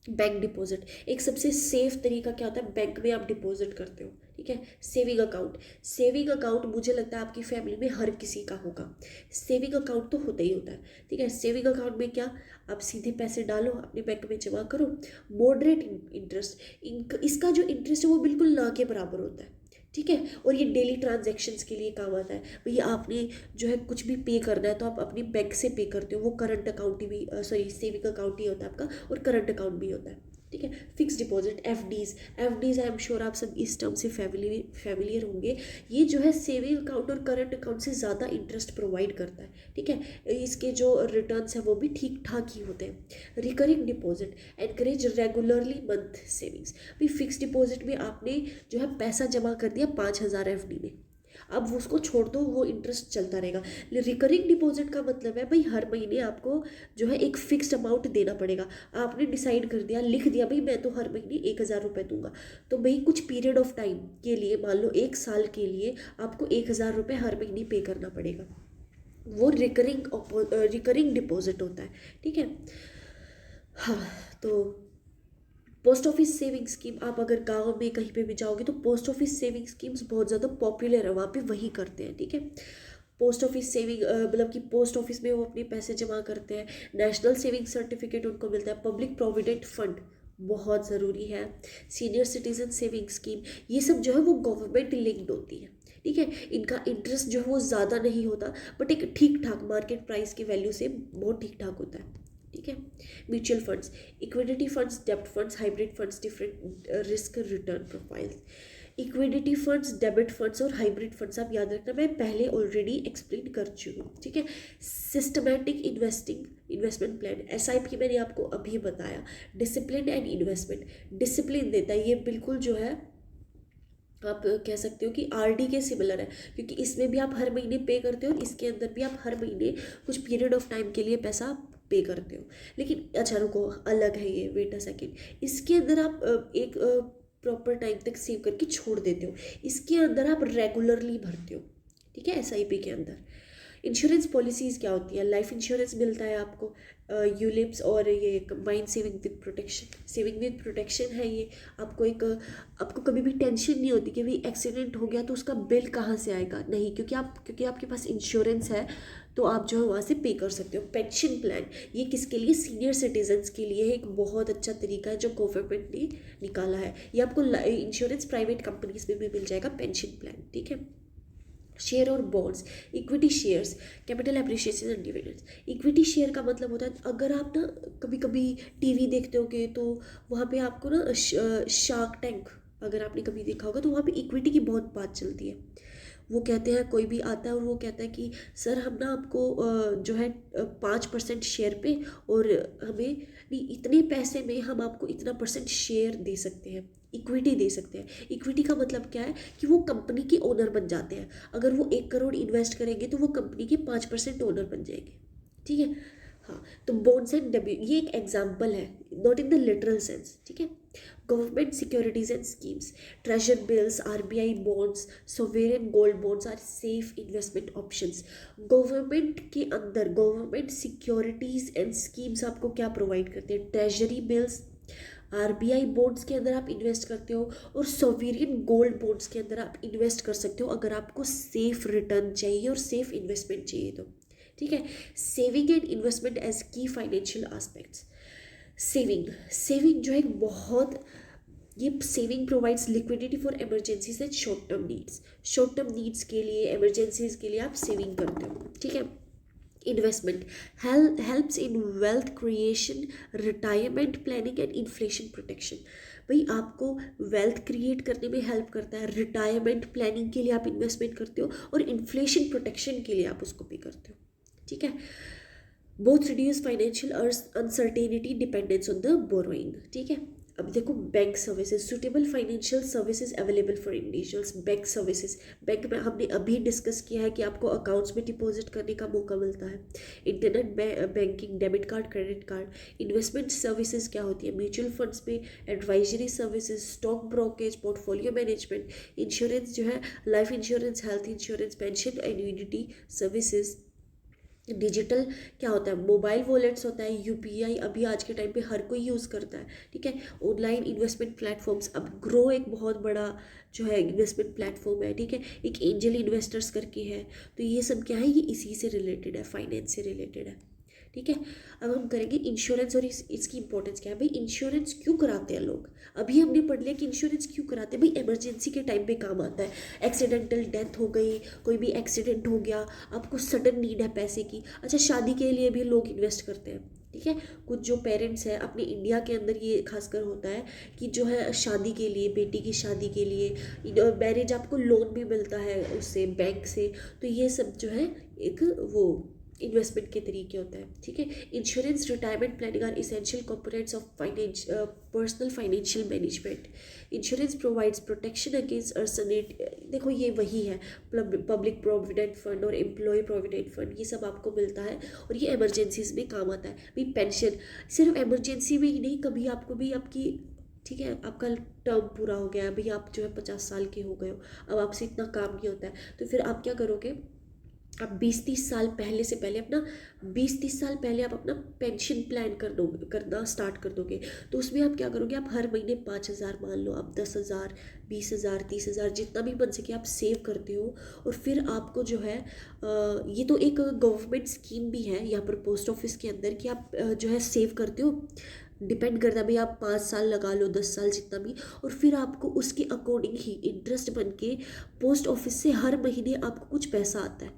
बैंक डिपॉजिट, एक सबसे सेफ तरीका क्या होता है? बैंक में आप डिपॉजिट करते हो, ठीक है। सेविंग अकाउंट, सेविंग अकाउंट मुझे लगता है आपकी फैमिली में हर किसी का होगा। सेविंग अकाउंट तो होता ही होता है, ठीक है। सेविंग अकाउंट में क्या, आप सीधे पैसे डालो, अपने बैंक में जमा करो, मॉडरेट इंटरेस्ट, इसका जो इंटरेस्ट है वो बिल्कुल ना के बराबर होता है, ठीक है। और ये डेली ट्रांजैक्शंस के लिए काम आता है। भैया आपने जो है कुछ भी पे करना है तो आप अपनी बैंक से पे करते हो, वो करंट अकाउंट भी सेविंग अकाउंट ही होता है आपका, और करंट अकाउंट भी होता है, ठीक है। Fix deposit, FDs I am sure आप सब इस टर्म से फैमिलियर होंगे। ये जो है सेविंग अकाउंट और करंट अकाउंट से ज़्यादा इंटरेस्ट प्रोवाइड करता है, ठीक है। इसके जो रिटर्न्स है वो भी ठीक ठाक ही होते हैं। Recurring deposit encourage regularly month savings. भाई फिक्स डिपॉजिट में आपने जो है पैसा जमा कर दिया 5,000 FD में, अब उसको छोड़ दो, वो इंटरेस्ट चलता रहेगा। रिकरिंग डिपॉजिट का मतलब है भाई हर महीने आपको जो है एक फिक्स्ड अमाउंट देना पड़ेगा। आपने डिसाइड कर दिया, लिख दिया भाई मैं तो हर महीने 1,000 रुपये दूंगा, तो भाई कुछ पीरियड ऑफ टाइम के लिए, मान लो 1 साल के लिए आपको 1,000 रुपये हर महीने पे करना पड़ेगा। वो रिकरिंग डिपॉजिट होता है, ठीक है। हाँ, तो पोस्ट ऑफिस सेविंग स्कीम, आप अगर गांव में कहीं पे भी जाओगे तो पोस्ट ऑफिस सेविंग स्कीम्स बहुत ज़्यादा पॉपुलर है, वहाँ पे वही करते हैं, ठीक है। पोस्ट ऑफिस सेविंग मतलब कि पोस्ट ऑफिस में वो अपने पैसे जमा करते हैं। नेशनल सेविंग सर्टिफिकेट उनको मिलता है। पब्लिक प्रोविडेंट फंड बहुत ज़रूरी है। सीनियर सिटीजन सेविंग स्कीम, ये सब जो है वो गवर्नमेंट लिंक्ड होती है, ठीक है। इनका इंटरेस्ट जो है वो ज़्यादा नहीं होता, बट एक ठीक ठाक मार्केट प्राइस की वैल्यू से बहुत ठीक ठाक होता है, ठीक है। म्यूचुअल फंड्स, इक्विटी फंड्स, डेब्ट funds, hybrid funds, different risk return profiles. Equity funds, debit funds और हाइब्रिड फंड्स आप याद रखना, मैं पहले ऑलरेडी एक्सप्लेन कर चुकी हूँ, ठीक है। सिस्टमैटिक इन्वेस्टमेंट प्लान, SIP मैंने आपको अभी बताया। डिसिप्लिन एंड इन्वेस्टमेंट, डिसिप्लिन देता है ये, बिल्कुल जो है आप कह सकते हो कि RD के सिमिलर है, क्योंकि इसमें भी आप हर महीने पे करते हो, इसके अंदर भी आप हर महीने कुछ पीरियड ऑफ टाइम के लिए पैसा पे करते हो। लेकिन अच्छा रुको, अलग है ये, वेट अ सेकेंड। इसके अंदर आप एक प्रॉपर टाइम तक सेव करके छोड़ देते हो, इसके अंदर आप रेगुलरली भरते हो, ठीक है। SIP के अंदर इंश्योरेंस पॉलिसीज़ क्या होती है? लाइफ इंश्योरेंस मिलता है आपको, यूलिप्स, और ये कंबाइंड सेविंग विद प्रोटेक्शन है ये। आपको कभी भी टेंशन नहीं होती कि भाई एक्सीडेंट हो गया तो उसका बिल कहाँ से आएगा, नहीं, क्योंकि आपके पास इंश्योरेंस है, तो आप जो है वहाँ से पे कर सकते हो। पेंशन प्लान, ये किसके लिए? सीनियर सिटीजन्स के लिए एक बहुत अच्छा तरीका है जो गवर्नमेंट ने निकाला है। ये आपको इंश्योरेंस प्राइवेट कंपनीज में भी मिल जाएगा, पेंशन प्लान, ठीक है। शेयर और bonds, equity shares, capital appreciation and dividends. Equity share का मतलब होता है, अगर आप ना कभी कभी TV देखते होगे तो वहाँ पे आपको ना शार्क टैंक, अगर आपने कभी देखा होगा तो वहाँ पे इक्विटी की बहुत बात चलती है। वो कहते हैं, कोई भी आता है और वो कहता है कि सर हम ना आपको जो है 5% शेयर पे, और हमें इतने पैसे में हम आपको इतना % शेयर दे सकते हैं। इक्विटी दे सकते हैं। इक्विटी का मतलब क्या है कि वो कंपनी के ओनर बन जाते हैं। अगर वो 1 करोड़ इन्वेस्ट करेंगे तो वो कंपनी के 5% ओनर बन जाएंगे, ठीक है। हाँ, तो बॉन्ड्स एंड डेब्ट ये एक एग्जाम्पल है, not in the literal sense, ठीक है। Government securities and schemes, treasury bills, RBI bonds, sovereign gold bonds are safe investment options. Government के अंदर गवर्नमेंट सिक्योरिटीज एंड स्कीम्स आपको क्या प्रोवाइड करते हैं? ट्रेजरी बिल्स, आरबीआई बॉन्ड्स के अंदर आप इन्वेस्ट करते हो, और सोवेरियन गोल्ड बॉन्ड्स के अंदर आप इन्वेस्ट कर सकते हो अगर आपको सेफ रिटर्न चाहिए और सेफ इन्वेस्टमेंट चाहिए तो, ठीक है। सेविंग एंड इन्वेस्टमेंट एज की फाइनेंशियल एस्पेक्ट्स। सेविंग जो है बहुत, ये saving provides liquidity for emergencies and short term needs. Short term needs के लिए, इमरजेंसीज के लिए आप सेविंग करते हो, ठीक है। Investment helps in wealth creation, retirement planning and inflation protection. भाई आपको वेल्थ क्रिएट करने में हेल्प करता है, रिटायरमेंट प्लानिंग के लिए आप इन्वेस्टमेंट करते हो, और इन्फ्लेशन प्रोटेक्शन के लिए आप उसको भी करते हो, ठीक है। Both reduce financial uncertainty dependence on the borrowing, ठीक है। अब देखो, bank services, suitable financial services available for individuals. Bank services, bank में हमने अभी डिस्कस किया है कि आपको अकाउंट्स में डिपॉजिट करने का मौका मिलता है, internet banking, debit card, credit card. Investment services क्या होती है? म्यूचुअल फंड्स में advisory services, stock brokerage, portfolio management, insurance जो है, life insurance, health insurance, pension annuity services. Digital क्या होता है? मोबाइल वॉलेट्स होता है, यूपीआई अभी आज के टाइम पे हर कोई यूज़ करता है, ठीक है। ऑनलाइन इन्वेस्टमेंट प्लेटफॉर्म्स, अब ग्रो एक बहुत बड़ा जो है इन्वेस्टमेंट प्लेटफॉर्म है, ठीक है। एक एंजल इन्वेस्टर्स करके है, तो ये सब क्या है? ये इसी से रिलेटेड है, फाइनेंस से रिलेटेड है, ठीक है। अब हम करेंगे इंश्योरेंस और इसकी इंपॉर्टेंस क्या है। भाई इंश्योरेंस क्यों कराते हैं लोग? अभी हमने पढ़ लिया कि इंश्योरेंस क्यों कराते हैं। भाई इमरजेंसी के टाइम पे काम आता है, एक्सीडेंटल डेथ हो गई, कोई भी एक्सीडेंट हो गया, आपको सडन नीड है पैसे की। अच्छा, शादी के लिए भी लोग इन्वेस्ट करते हैं, ठीक है। कुछ जो पेरेंट्स हैं अपने इंडिया के अंदर, ये खासकर होता है कि जो है शादी के लिए, बेटी की शादी के लिए मैरिज, आपको लोन भी मिलता है उससे, बैंक से। तो ये सब जो है एक वो इन्वेस्टमेंट के तरीके होता है, ठीक है। Insurance, retirement planning are essential components of personal financial management. Insurance provides protection against uncertainty. देखो ये वही है, पब्लिक प्रोविडेंट फंड और एम्प्लॉय प्रोविडेंट फंड, ये सब आपको मिलता है और ये इमरजेंसीज में काम आता है। भाई पेंशन सिर्फ इमरजेंसी में ही नहीं, कभी आपको भी आपकी, ठीक है, आपका टर्म पूरा हो गया है, भाई आप जो है 50 साल के हो गए हो, अब आपसे इतना काम नहीं होता है, तो फिर आप क्या करोगे? आप 20-30 साल पहले से पहले अपना 20-30 साल पहले आप अपना पेंशन प्लान करना स्टार्ट कर दोगे। तो उसमें आप क्या करोगे? आप हर महीने 5,000, मान लो आप 10,000, 20,000, 30,000, जितना भी बन सके आप सेव करते हो। और फिर आपको जो है ये तो एक गवर्नमेंट स्कीम भी है यहाँ पर पोस्ट ऑफिस के अंदर कि आप जो है सेव करते हो। डिपेंड करता है भाई, आप 5 साल लगा लो, 10 साल, जितना भी, और फिर आपको उसके अकॉर्डिंग ही इंटरेस्ट बन के पोस्ट ऑफिस से हर महीने आपको कुछ पैसा आता है।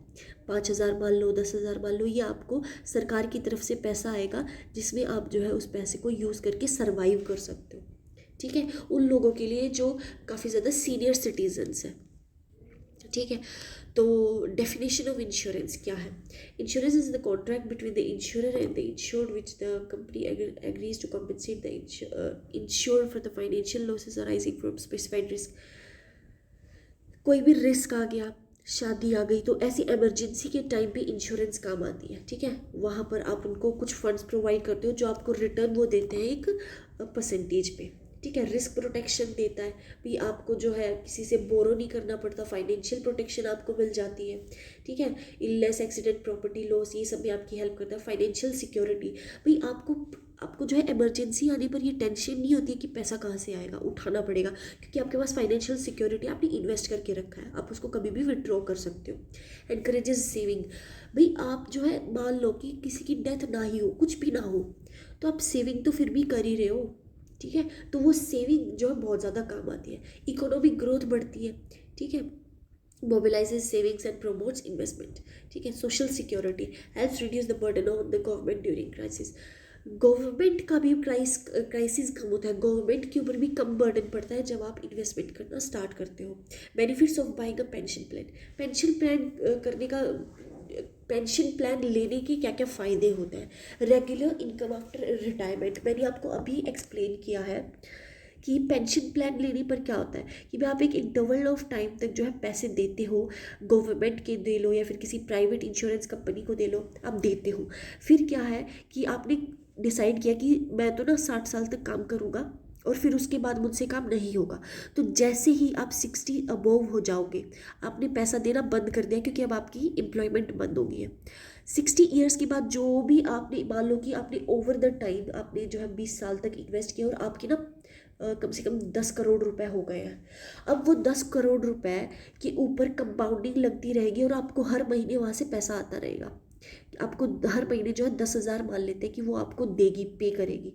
5,000 मान लो, 10,000 मान लो, ये आपको सरकार की तरफ से पैसा आएगा, जिसमें आप जो है उस पैसे को यूज़ करके सर्वाइव कर सकते हो, ठीक है। उन लोगों के लिए जो काफ़ी ज़्यादा सीनियर सिटीजन्स हैं, ठीक है। तो डेफिनेशन ऑफ इंश्योरेंस क्या है? Insurance is the contract between the insurer and the insured which the company agrees to compensate the insured for the financial losses arising from specified risk. कोई भी रिस्क आ गया, शादी आ गई, तो ऐसी इमरजेंसी के टाइम पे इंश्योरेंस काम आती है, ठीक है। वहाँ पर आप उनको कुछ फंड्स प्रोवाइड करते हो जो आपको रिटर्न वो देते हैं एक परसेंटेज पे, ठीक है। रिस्क प्रोटेक्शन देता है, भी आपको जो है किसी से बोरो नहीं करना पड़ता, फाइनेंशियल प्रोटेक्शन आपको मिल जाती है, ठीक है। इलनेस, एक्सीडेंट, प्रॉपर्टी लॉस, ये सब भी आपकी हेल्प करता है। फाइनेंशियल सिक्योरिटी, भाई आपको जो है इमरजेंसी आने पर ये टेंशन नहीं होती है कि पैसा कहाँ से आएगा, उठाना पड़ेगा, क्योंकि आपके पास फाइनेंशियल सिक्योरिटी आपने इन्वेस्ट करके रखा है, आप उसको कभी भी विड्रॉ कर सकते हो। एनकरेजेस सेविंग, भाई आप जो है मान लो कि किसी की डेथ ना ही हो, कुछ भी ना हो, तो आप सेविंग तो फिर भी कर ही रहे हो, ठीक है। तो वो सेविंग जो है बहुत ज़्यादा काम आती है। इकोनॉमिक ग्रोथ बढ़ती है, ठीक है। Mobilises savings and promotes investment, ठीक है। Social security helps reduce the burden on the government during crisis. Government का भी क्राइसिस कम होता है, गवर्नमेंट के ऊपर भी कम बर्डन पड़ता है जब आप इन्वेस्टमेंट करना स्टार्ट करते हो। Benefits of buying a pension plan, pension plan करने का, पेंशन प्लान लेने के क्या क्या फ़ायदे होते हैं। रेगुलर इनकम आफ्टर रिटायरमेंट, मैंने आपको अभी एक्सप्लेन किया है कि पेंशन प्लान लेने पर क्या होता है कि भाई आप एक इंटरवल ऑफ टाइम तक जो है पैसे देते हो, गवर्नमेंट के दे लो या फिर किसी प्राइवेट इंश्योरेंस कंपनी को दे लो, आप देते हो। फिर क्या है कि आपने डिसाइड किया कि मैं तो ना 60 साल तक काम करूँगा और फिर उसके बाद मुझसे काम नहीं होगा। तो जैसे ही आप 60 अबोव हो जाओगे, आपने पैसा देना बंद कर दिया क्योंकि अब आपकी एम्प्लॉयमेंट बंद हो गई है। 60 ईयर्स के बाद जो भी आपने, मान लो कि आपने ओवर द टाइम आपने जो है 20 साल तक इन्वेस्ट किया और आपके ना कम से कम 10 करोड़ रुपए हो गए हैं। अब वो 10 करोड़ रुपए के ऊपर कंपाउंडिंग लगती रहेगी और आपको हर महीने वहाँ से पैसा आता रहेगा। आपको हर महीने जो है 10,000 मान लेते हैं कि वो आपको देगी, पे करेगी,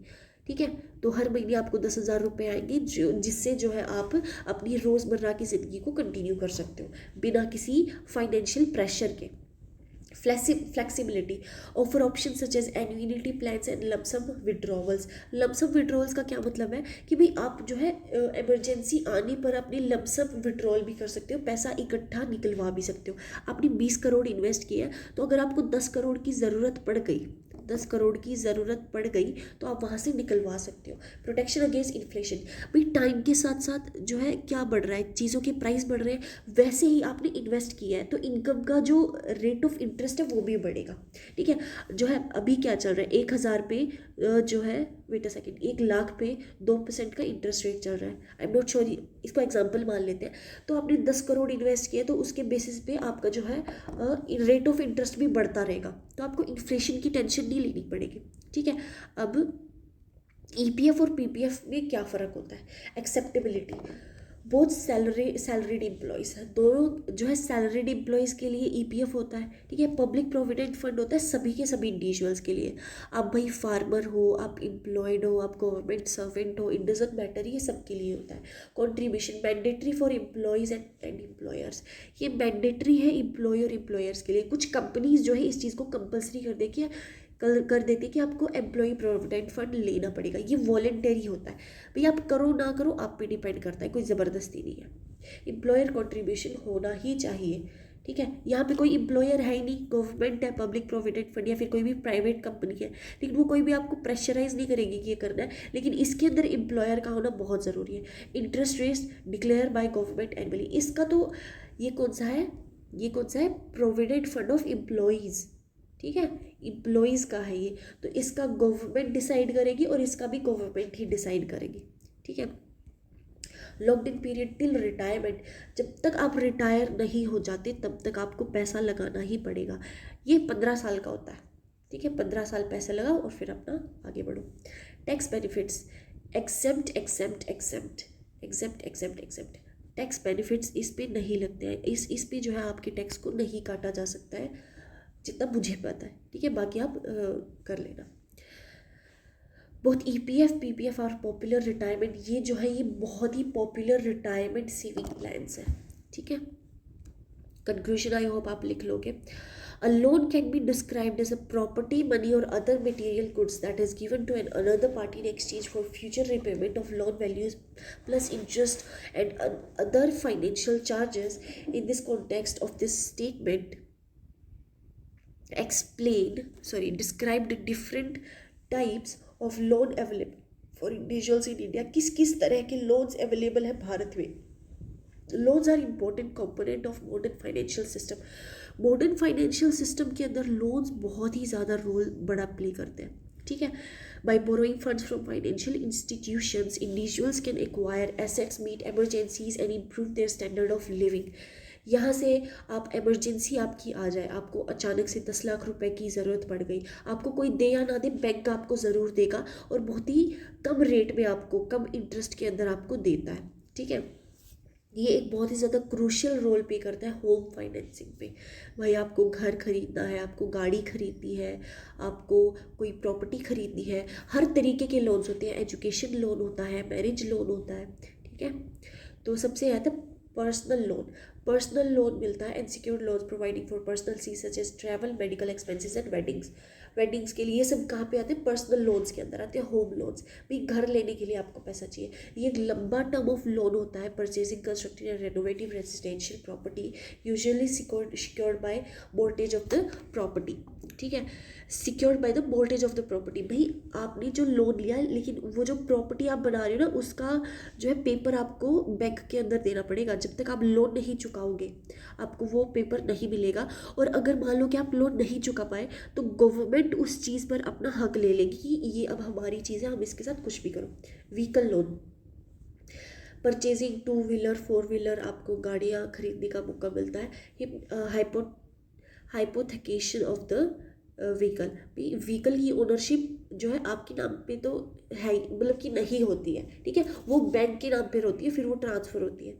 ठीक है। तो हर महीने आपको 10,000 रुपये आएंगे जो जिससे जो है आप अपनी रोज़मर्रा की ज़िंदगी को कंटिन्यू कर सकते हो बिना किसी फाइनेंशियल प्रेशर के। Flexibility offer option such as annuity plans and lump sum withdrawals. Lump sum withdrawals का क्या मतलब है कि भाई आप जो है इमरजेंसी आने पर अपनी लमसम विड्रॉल भी कर सकते हो, पैसा इकट्ठा निकलवा भी सकते हो। आपने 20 करोड़ इन्वेस्ट किया है तो अगर आपको 10 करोड़ की ज़रूरत पड़ गई, 10 करोड़ की ज़रूरत पड़ गई तो आप वहाँ से निकलवा सकते हो। प्रोटेक्शन अगेंस्ट इन्फ्लेशन, भाई टाइम के साथ साथ जो है क्या बढ़ रहा है, चीज़ों के प्राइस बढ़ रहे हैं, वैसे ही आपने इन्वेस्ट किया है तो इनकम का जो रेट ऑफ इंटरेस्ट है वो भी बढ़ेगा, ठीक है। जो है अभी क्या चल रहा है, 1,000 पे जो है, वेट अ सेकेंड, 1 लाख पे 2% का इंटरेस्ट रेट चल रहा है। आई एम नॉट श्योर, इसको एग्जाम्पल मान लेते हैं। तो आपने 10 करोड़ इन्वेस्ट किया तो उसके बेसिस पे आपका जो है रेट ऑफ इंटरेस्ट भी बढ़ता रहेगा, तो आपको इन्फ्लेशन की टेंशन नहीं लेनी पड़ेगी, ठीक है। अब ईपीएफ और पीपीएफ में क्या फ़र्क होता है। एक्सेप्टेबिलिटी, बहुत सैलरीड एम्प्लॉयज़ है, दोनों जो है सैलरीड एम्प्लॉयज़ के लिए ईपीएफ होता है, ठीक है। पब्लिक प्रोविडेंट फंड होता है सभी के सभी इंडिविजुअल्स के लिए। आप भाई फार्मर हो, आप एम्प्लॉयड हो, आप गवर्नमेंट सर्वेंट हो, इट डजंट मैटर, ये सबके लिए होता है। Contribution mandatory for employees and employers, ये मैंडेटरी है एम्प्लॉय और एम्प्लॉयर्स के लिए। कुछ कंपनीज जो है इस चीज़ को कंपल्सरी कर दे कि कर देती है कि आपको एम्प्लॉय प्रोविडेंट फंड लेना पड़ेगा, ये वॉलेंटरी होता है। भाई आप करो ना करो आप पे डिपेंड करता है, कोई ज़बरदस्ती नहीं है। एम्प्लॉयर कंट्रीब्यूशन होना ही चाहिए, ठीक है। यहाँ पे कोई एम्प्लॉयर है ही नहीं, गवर्नमेंट है, पब्लिक प्रोविडेंट फंड या फिर कोई भी प्राइवेट कंपनी है, लेकिन वो कोई भी आपको प्रेशराइज नहीं करेगी कि ये करना है, लेकिन इसके अंदर एम्प्लॉयर का होना बहुत ज़रूरी है। Interest rates declare by government annually, इसका तो ये कौन सा है, प्रोविडेंट फंड ऑफ एम्प्लॉयज़, ठीक है, एम्प्लॉयज़ का है ये, तो इसका गवर्नमेंट डिसाइड करेगी और इसका भी गवर्नमेंट ही डिसाइड करेगी, ठीक है। Locked in period till retirement, जब तक आप रिटायर नहीं हो जाते तब तक आपको पैसा लगाना ही पड़ेगा। ये 15 साल का होता है, ठीक है। 15 साल पैसा लगाओ और फिर अपना आगे बढ़ो। Tax benefits, exempt exempt exempt exempt exempt exempt, tax benefits इस पे नहीं लगते हैं, इस पे जो है आपके टैक्स को नहीं काटा जा सकता है जितना मुझे पता है, ठीक है। बाकी आप कर लेना। बहुत ईपीएफ पीपीएफ और पॉपुलर रिटायरमेंट, ये जो है ये बहुत ही पॉपुलर रिटायरमेंट सेविंग प्लान्स है, ठीक है। कंक्लूजन आई होप आप लिख लोगे। A loan can be described as a property, money or other material goods that is given to another party in exchange for future repayment of loan values plus interest and other financial charges. In this context of this statement, described different types of loan available for individuals in India. किस किस तरह के loans available है भारत में। Loans are important component of modern financial system. Modern financial system के अंदर लोन्स बहुत ही ज़्यादा रोल बड़ा प्ले करते हैं, ठीक है। By borrowing funds from financial institutions, individuals can acquire assets, meet emergencies and improve their standard of living. यहाँ से आप एमरजेंसी आपकी आ जाए, आपको अचानक से 10 लाख रुपए की ज़रूरत पड़ गई, आपको कोई दे या ना दे, बैंक आपको ज़रूर देगा और बहुत ही कम रेट में आपको, कम इंटरेस्ट के अंदर आपको देता है, ठीक है। ये एक बहुत ही ज़्यादा क्रूशियल रोल प्ले करता है होम फाइनेंसिंग पे। भाई आपको घर खरीदना है, आपको गाड़ी खरीदनी है, आपको कोई प्रॉपर्टी खरीदनी है, हर तरीके के लोन्स होते हैं। एजुकेशन लोन होता है, मैरिज लोन होता है, ठीक है। तो सबसे आता है पर्सनल लोन। पर्सनल लोन मिलता है unsecured loans providing for personal needs such as travel, medical expenses and weddings. Weddings के लिए, ये सब कहाँ पे आते हैं, पर्सनल लोन्स के अंदर आते हैं। होम लोन्स भी, घर लेने के लिए आपको पैसा चाहिए, ये एक लंबा टर्म ऑफ लोन होता है। Purchasing, constructing and renovative residential property usually secured by mortgage of the property, ठीक है, secured by the mortgage of the property. भाई आपने जो लोन लिया है, लेकिन वो जो प्रॉपर्टी आप बना रहे हो ना, उसका जो है पेपर आपको बैंक के अंदर देना पड़ेगा। जब तक आप लोन नहीं चुकाओगे आपको वो पेपर नहीं मिलेगा। और अगर मान लो कि आप लोन नहीं चुका पाए तो गवर्नमेंट उस चीज़ पर अपना हक ले लेगी कि ये अब हमारी चीज़ है, हम इसके साथ कुछ भी करो। Vehicle loan, purchasing 2 wheeler 4 wheeler, आपको गाड़ियाँ खरीदने का मौका मिलता है। ये हाइपोथेकेशन ऑफ द व्हीकल, व्हीकल की ओनरशिप जो है आपके नाम पे तो है, मतलब कि नहीं होती है, ठीक है, वो बैंक के नाम पे होती है, फिर वो ट्रांसफ़र होती है।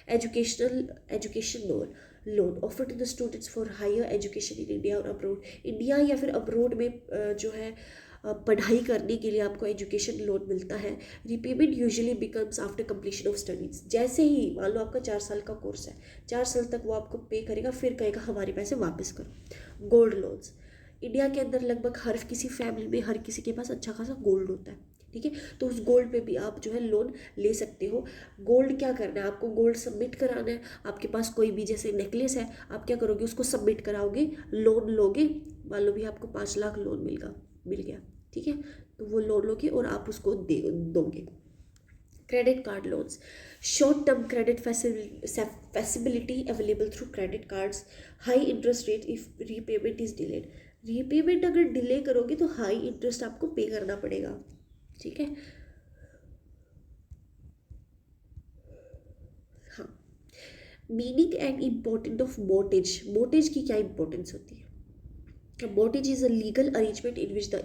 Education loan offer to the students for higher education in India और अब्रोड, इंडिया या फिर अब्रोड में जो है पढ़ाई करने के लिए आपको एजुकेशन लोन मिलता है। Repayment usually becomes after completion of studies, जैसे ही मान लो आपका 4 साल का कोर्स है, 4 साल तक वो आपको पे करेगा, फिर कहेगा हमारे पैसे वापस करो। गोल्ड लोन्स, इंडिया के अंदर लगभग हर किसी फैमिली में, हर किसी के पास अच्छा खासा गोल्ड होता है, ठीक है, तो उस गोल्ड पे भी आप जो है लोन ले सकते हो। गोल्ड क्या करना है आपको, गोल्ड सबमिट कराना है। आपके पास कोई भी जैसे नेकलेस है, आप क्या करोगे, उसको सबमिट कराओगे, लोन लोगे, मान लो भी आपको 5 लाख लोन मिल गया, ठीक है, तो वो लोन लोगे और आप उसको दोगे। Credit card loans, short term credit facility available through credit cards, high interest rate if repayment is delayed. Repayment अगर डिले करोगे तो हाई इंटरेस्ट आपको पे करना पड़ेगा, ठीक है। हाँ, मीनिंग एंड इम्पोर्टेंट ऑफ मोर्टेज, मोर्टेज की क्या इंपॉर्टेंस होती है। Mortgage is a legal arrangement in which the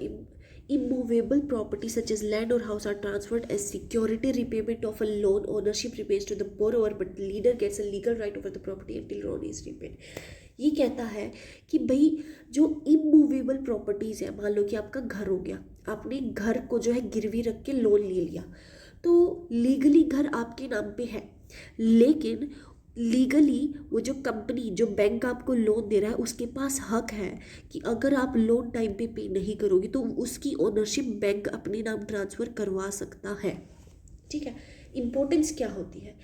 immovable property such as land or house are transferred as security. Repayment of a loan ownership remains to the borrower, but the lender gets a legal right over the property until loan is repaid. ये कहता है कि भाई जो इमूवेबल प्रॉपर्टीज़ है, मान लो कि आपका घर हो गया, आपने घर को जो है गिरवी रख के लोन ले लिया, तो लीगली घर आपके नाम पे है, लेकिन लीगली वो जो कंपनी, जो बैंक आपको लोन दे रहा है, उसके पास हक है कि अगर आप लोन टाइम पे नहीं करोगे तो उसकी ओनरशिप बैंक अपने नाम ट्रांसफ़र करवा सकता है, ठीक है। इम्पोर्टेंस क्या होती है,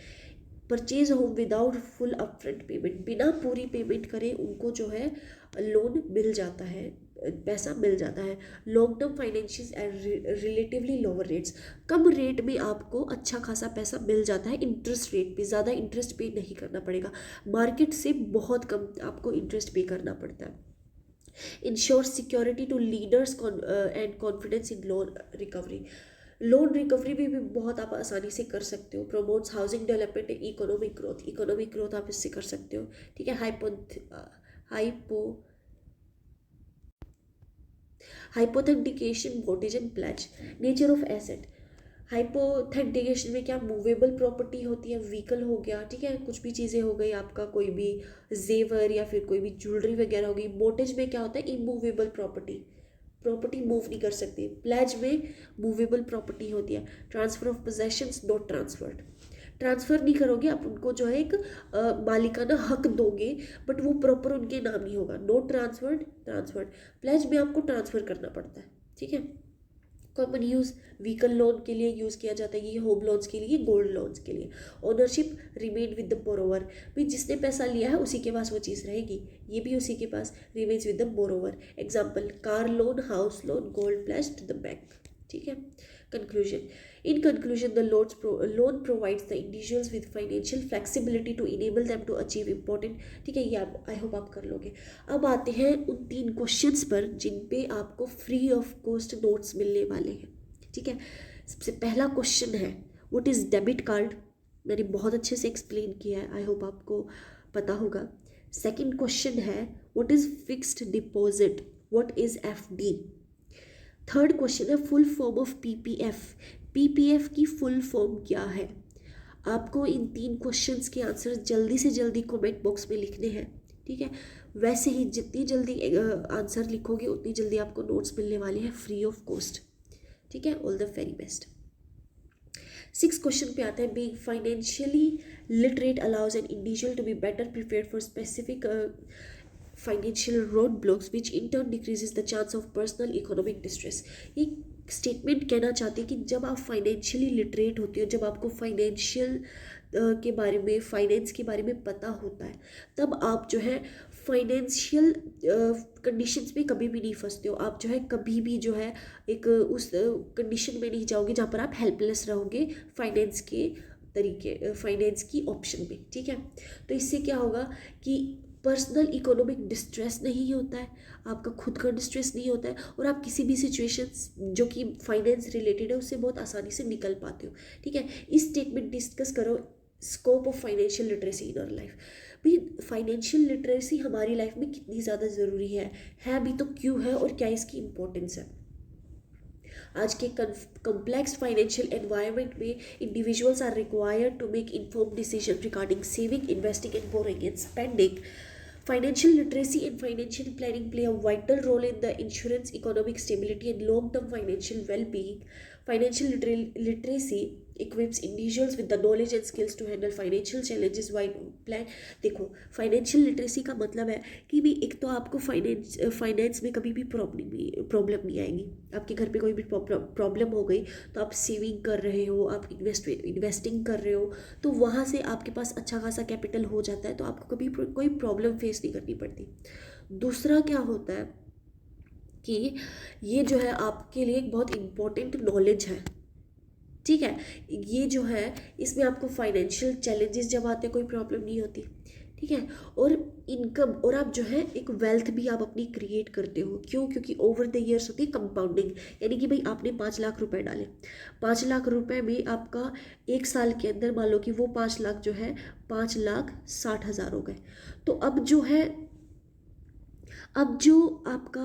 purchase home without full upfront payment, बिना पूरी पेमेंट करे उनको जो है लोन मिल जाता है, पैसा मिल जाता है। Long term financial and relatively lower rates, come rate में आपको अच्छा खासा पैसा मिल जाता है, इंटरेस्ट रेट पे, ज़्यादा इंटरेस्ट पे नहीं करना पड़ेगा, मार्केट से बहुत कम आपको इंटरेस्ट पे करना पड़ता है। Insure security to leaders and confidence in loan recovery, loan recovery भी बहुत आप आसानी से कर सकते हो। Promotes housing development and economic growth आप इससे कर सकते हो, ठीक है। Hypothecation mortgage and pledge, nature of asset, hypothecation में क्या, मूवेबल प्रॉपर्टी होती है, व्हीकल हो गया, ठीक है, कुछ भी चीज़ें हो गई, आपका कोई भी जेवर या फिर कोई भी ज्वेलरी वगैरह हो गई। मोर्टगेज में क्या होता है, इमूवेबल प्रॉपर्टी मूव नहीं कर सकती। प्लेज में मूवेबल प्रॉपर्टी होती है। Transfer of possessions not transferred, transfer नहीं करोगे आप उनको, जो है एक मालिकाना हक दोगे, बट वो प्रॉपर उनके नाम नहीं होगा। Not transferred. प्लेज में आपको ट्रांसफ़र करना पड़ता है, ठीक है। कॉमन यूज़, व्हीकल लोन के लिए यूज़ किया जाता है, ये होम लोन्स के लिए, गोल्ड लोन्स के लिए। Ownership remain with the borrower, भी जिसने पैसा लिया है उसी के पास वो चीज़ रहेगी, ये भी उसी के पास, remains with the borrower. Example, car loan, house loan, gold pledge to the bank, ठीक है। Conclusion, in conclusion, the loan provides the individuals with financial flexibility to enable them to achieve important, ठीक है, ये आप आई होप आप कर लोगे। अब आते हैं उन 3 क्वेश्चंस पर जिन पे आपको फ्री ऑफ कॉस्ट नोट्स मिलने वाले हैं, ठीक है। सबसे पहला क्वेश्चन है, व्हाट इज़ डेबिट कार्ड, मैंने बहुत अच्छे से एक्सप्लेन किया है, आई होप आपको पता होगा। सेकेंड क्वेश्चन है, what is fixed deposit, what is FD। Third question है, फुल फॉर्म ऑफ पीपीएफ की फुल फॉर्म क्या है। आपको इन 3 क्वेश्चंस के आंसर जल्दी से जल्दी कमेंट बॉक्स में लिखने हैं, ठीक है। वैसे ही जितनी जल्दी आंसर लिखोगे उतनी जल्दी आपको नोट्स मिलने वाले हैं फ्री ऑफ कॉस्ट, ठीक है। All the very best. 6 question पे आता है, being financially literate allows an individual to be better prepared for specific financial road blocks which in turn decreases the chance of personal economic distress. ये स्टेटमेंट कहना चाहते हैं कि जब आप फाइनेंशियली लिटरेट होते हो, जब आपको फाइनेंशियल के बारे में, फाइनेंस के बारे में पता होता है, तब आप जो है फाइनेंशियल कंडीशंस में कभी भी नहीं फंसते हो। आप जो है कभी भी जो है एक उस कंडीशन में नहीं जाओगे जहाँ पर आप हेल्पलेस रहोगे फाइनेंस के तरीके, फाइनेंस की ऑप्शन में, ठीक है। तो इससे क्या होगा कि पर्सनल इकोनॉमिक डिस्ट्रेस नहीं होता है, आपका खुद का डिस्ट्रेस नहीं होता है, और आप किसी भी सिचुएशंस जो कि फाइनेंस रिलेटेड है उससे बहुत आसानी से निकल पाते हो, ठीक है। इस स्टेटमेंट डिस्कस करो scope of financial literacy in our life. भाई फाइनेंशियल लिटरेसी हमारी लाइफ में कितनी ज़्यादा ज़रूरी है भी तो क्यों है, और क्या इसकी इम्पोर्टेंस है। आज के complex फाइनेंशियल एनवायरनमेंट में individuals are required to make informed decision regarding saving, investing and borrowing and spending. Financial literacy and financial planning play a vital role in the insurance, economic stability, and long-term financial well-being. Financial literacy equips individuals with the knowledge and skills to handle financial challenges while plan. देखो फाइनेंशियल लिटरेसी का मतलब है कि भी एक तो आपको फाइनेंस में कभी भी प्रॉब्लम नहीं आएगी। आपके घर पे कोई भी प्रॉब्लम हो गई तो आप सेविंग कर रहे हो, आप इन्वेस्टिंग कर रहे हो, तो वहाँ से आपके पास अच्छा खासा कैपिटल हो जाता है, तो आपको कभी कोई प्रॉब्लम फेस नहीं करनी पड़ती। दूसरा क्या होता है कि ये जो है आपके लिए एक बहुत इम्पोर्टेंट नॉलेज है, ठीक है। ये जो है इसमें आपको फाइनेंशियल चैलेंजेस जब आते हैं कोई प्रॉब्लम नहीं होती, ठीक है। और इनकम, और आप जो है एक वेल्थ भी आप अपनी क्रिएट करते हो। क्यों? क्योंकि ओवर द ईयर्स होती है कंपाउंडिंग, यानी कि भाई आपने 5 लाख रुपए डाले, 5 लाख रुपए में आपका एक साल के अंदर मान लो कि वो 5 लाख जो है 5,60,000 हो गए। तो अब जो आपका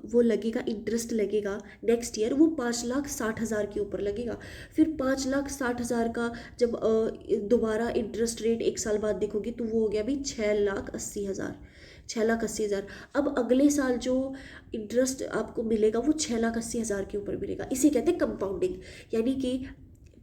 वो लगेगा, इंटरेस्ट लगेगा नेक्स्ट ईयर, वो 5,60,000 के ऊपर लगेगा। फिर 5,60,000 का जब दोबारा इंटरेस्ट रेट एक साल बाद देखोगे तो वो हो गया भाई 6,80,000, 6,80,000। अब अगले साल जो इंटरेस्ट आपको मिलेगा वो 6,80,000 के ऊपर मिलेगा। इसे कहते हैं कंपाउंडिंग, यानी कि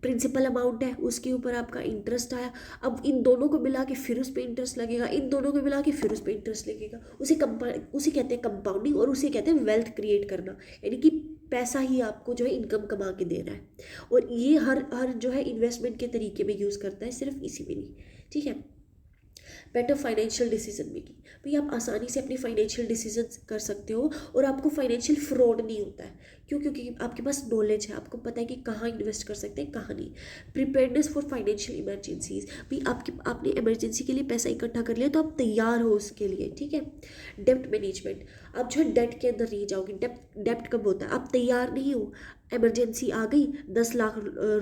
प्रिंसिपल अमाउंट है उसके ऊपर आपका इंटरेस्ट आया, अब इन दोनों को मिला के फिर उस पर इंटरेस्ट लगेगा, इन दोनों को मिला के फिर उस पर इंटरेस्ट लगेगा। उसे कहते हैं कंपाउंडिंग, और उसे कहते हैं वेल्थ क्रिएट करना, यानी कि पैसा ही आपको जो है इनकम कमा के दे रहा है। और ये हर जो है इन्वेस्टमेंट के तरीके में यूज़ करता है, सिर्फ इसी में नहीं, ठीक है। बेटर फाइनेंशियल डिसीजन मेकिंग, भाई आप आसानी से अपनी फाइनेंशियल डिसीजन कर सकते हो, और आपको फाइनेंशियल फ्रॉड नहीं होता है। क्यों? क्योंकि आपके पास नॉलेज है, आपको पता है कि कहाँ इन्वेस्ट कर सकते हैं, कहाँ नहीं। प्रिपेयर्डनेस फॉर फाइनेंशियल इमरजेंसीज, भाई आपने इमरजेंसी के लिए पैसा इकट्ठा कर लिया तो आप तैयार हो उसके लिए, ठीक है। डेप्ट मैनेजमेंट, आप जो है डेट के अंदर नहीं जाओगे। डेप्ट कब होता है? आप तैयार नहीं हो, इमरजेंसी आ गई, 10 लाख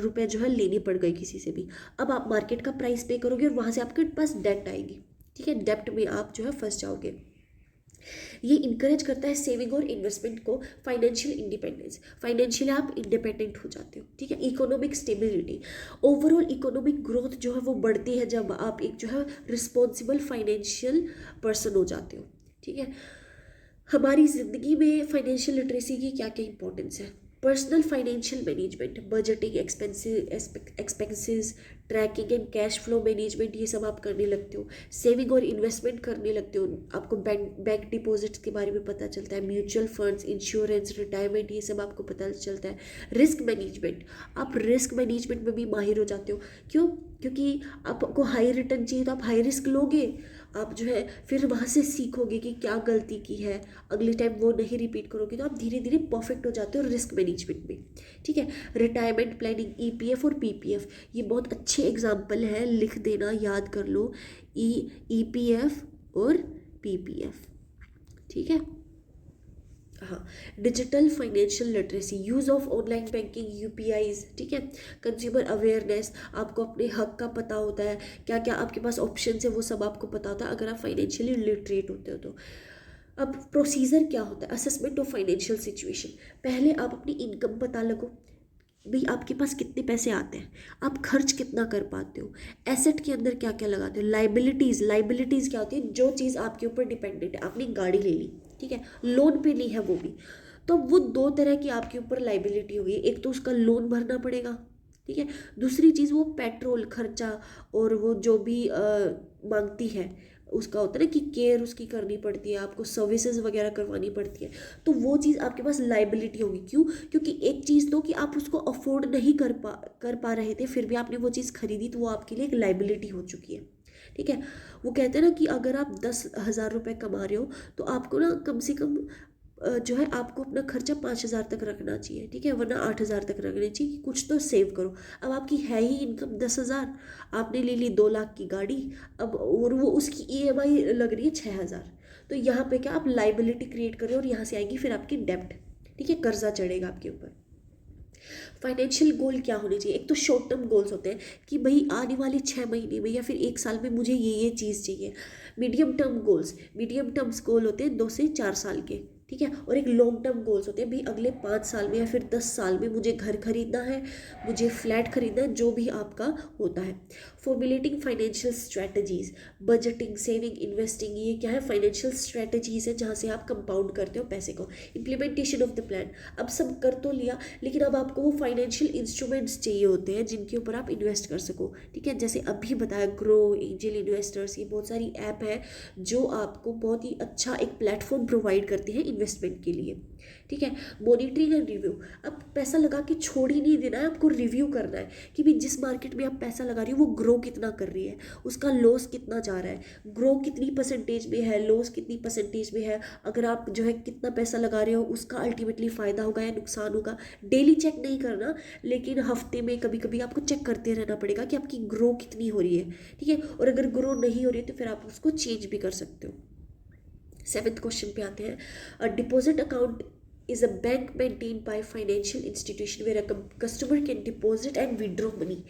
रुपए जो है लेने पड़ गए किसी से भी, अब आप मार्केट का प्राइस पे करोगे और वहाँ से आपके पास डेट आएगी, ठीक है। डेप्ट में आप जो है फंस जाओगे। ये इनकरेज करता है सेविंग और इन्वेस्टमेंट को। फाइनेंशियल इंडिपेंडेंस, फाइनेंशियली आप इंडिपेंडेंट हो जाते हो, ठीक है। Economic stability, overall economic growth जो है वो बढ़ती है जब आप एक जो है रिस्पॉन्सिबल फाइनेंशियल पर्सन हो जाते हो, ठीक है। हमारी ज़िंदगी में फाइनेंशियल लिटरेसी की क्या क्या इंपॉर्टेंस है? Personal financial management, budgeting, expenses tracking and cash flow management, ये सब आप करने लगते हो। सेविंग और इन्वेस्टमेंट करने लगते हो, आपको बैंक डिपॉजिट्स के बारे में पता चलता है। म्यूचुअल फंड्स, इंश्योरेंस, रिटायरमेंट, ये सब आपको पता चलता है। रिस्क मैनेजमेंट, आप रिस्क मैनेजमेंट में भी माहिर हो जाते हो। क्यों? क्योंकि आपको हाई रिटर्न चाहिए तो आप हाई रिस्क लोगे, आप जो है फिर वहाँ से सीखोगे कि क्या गलती की है, अगले टाइम वो नहीं रिपीट करोगे, तो आप धीरे धीरे परफेक्ट हो जाते हो रिस्क मैनेजमेंट में, ठीक है। रिटायरमेंट प्लानिंग, ईपीएफ और पीपीएफ, ये बहुत अच्छे एग्जाम्पल है, लिख देना, याद कर लो। ईपीएफ और पीपीएफ, ठीक है। हाँ, digital financial literacy, use of online banking, UPIs, ठीक है। कंज्यूमर अवेयरनेस, आपको अपने हक का पता होता है, क्या क्या आपके पास ऑप्शन है वो सब आपको पता होता है अगर आप फाइनेंशियली लिटरेट होते हो तो। अब प्रोसीजर क्या होता है? असेसमेंट ऑफ फाइनेंशियल सिचुएशन, पहले आप अपनी इनकम पता लगो, भाई आपके पास कितने पैसे आते हैं, आप खर्च कितना कर पाते हो, एसेट के अंदर क्या क्या लगाते हो। लाइबिलिटीज़ क्या होती है? जो चीज़ आपके ऊपर डिपेंडेंट है, आपने गाड़ी ले ली, ठीक है, लोन पे ली है वो भी, तो वो 2 तरह की आपके ऊपर लाइबिलिटी हुई। एक तो उसका लोन भरना पड़ेगा, ठीक है। दूसरी चीज़ वो पेट्रोल खर्चा और वो जो भी मांगती है उसका होता है ना कि केयर उसकी करनी पड़ती है, आपको सर्विसेज वगैरह करवानी पड़ती है, तो वो चीज़ आपके पास लाइबिलिटी होगी। क्यों? क्योंकि एक चीज़ तो कि आप उसको अफोर्ड नहीं कर पा रहे थे, फिर भी आपने वो चीज़ खरीदी, तो वो आपके लिए एक लाइबिलिटी हो चुकी है। ठीक है। वो कहते हैं ना कि अगर आप 10,000 रुपये कमा रहे हो, तो आपको ना कम से कम जो है आपको अपना खर्चा 5,000 तक रखना चाहिए। ठीक है, वरना 8,000 तक रखना चाहिए कि कुछ तो सेव करो। अब आपकी है ही इनकम 10,000, आपने ले ली 2 लाख की गाड़ी, अब और वो उसकी EMI लग रही है 6,000, तो यहाँ पे क्या आप लाइबिलिटी क्रिएट कर रहे हो, और यहाँ से आएगी फिर आपकी डेप्ट। ठीक है, कर्जा चढ़ेगा आपके ऊपर। फाइनेंशियल गोल क्या होने चाहिए? एक तो शॉर्ट टर्म गोल्स होते हैं कि भाई आने वाले 6 महीने में या फिर 1 साल में मुझे ये चीज़ चाहिए। मीडियम टर्म्स गोल होते हैं 2 से 4 साल के। ठीक है, और एक लॉन्ग टर्म गोल्स होते हैं भाई अगले 5 साल में या फिर 10 साल में मुझे घर खरीदना है, मुझे फ्लैट खरीदना है, जो भी आपका होता है। Formulating financial strategies, budgeting, saving, investing, ये क्या है? फाइनेंशियल स्ट्रेटजीज है जहाँ से आप कंपाउंड करते हो पैसे को। इम्प्लीमेंटेशन ऑफ द प्लान, अब सब कर तो लिया, लेकिन अब आपको वो फाइनेंशियल इंस्ट्रूमेंट्स चाहिए होते हैं जिनके ऊपर आप इन्वेस्ट कर सको। ठीक है, जैसे अभी बताया ग्रो, एंजल इन्वेस्टर्स, ये बहुत सारी ऐप है जो आपको बहुत ही अच्छा एक प्लेटफॉर्म प्रोवाइड करते हैं इन्वेस्टमेंट के लिए। ठीक है, मॉनिटरिंग एंड रिव्यू, अब पैसा लगा के छोड़ ही नहीं देना है, आपको रिव्यू करना है कि भाई जिस मार्केट में आप पैसा लगा रही हो वो ग्रो कितना कर रही है, उसका लॉस कितना जा रहा है, ग्रो कितनी परसेंटेज में है, लॉस कितनी परसेंटेज में है, अगर आप जो है कितना पैसा लगा रहे हो उसका अल्टीमेटली फ़ायदा होगा या नुकसान होगा। डेली चेक नहीं करना, लेकिन हफ्ते में कभी कभी आपको चेक करते रहना पड़ेगा कि आपकी ग्रो कितनी हो रही है। ठीक है, और अगर ग्रो नहीं हो रही है तो फिर आप उसको चेंज भी कर सकते हो। 7th क्वेश्चन पे आते हैं। Deposit account is a bank maintained by financial institution where a customer can deposit and withdraw money।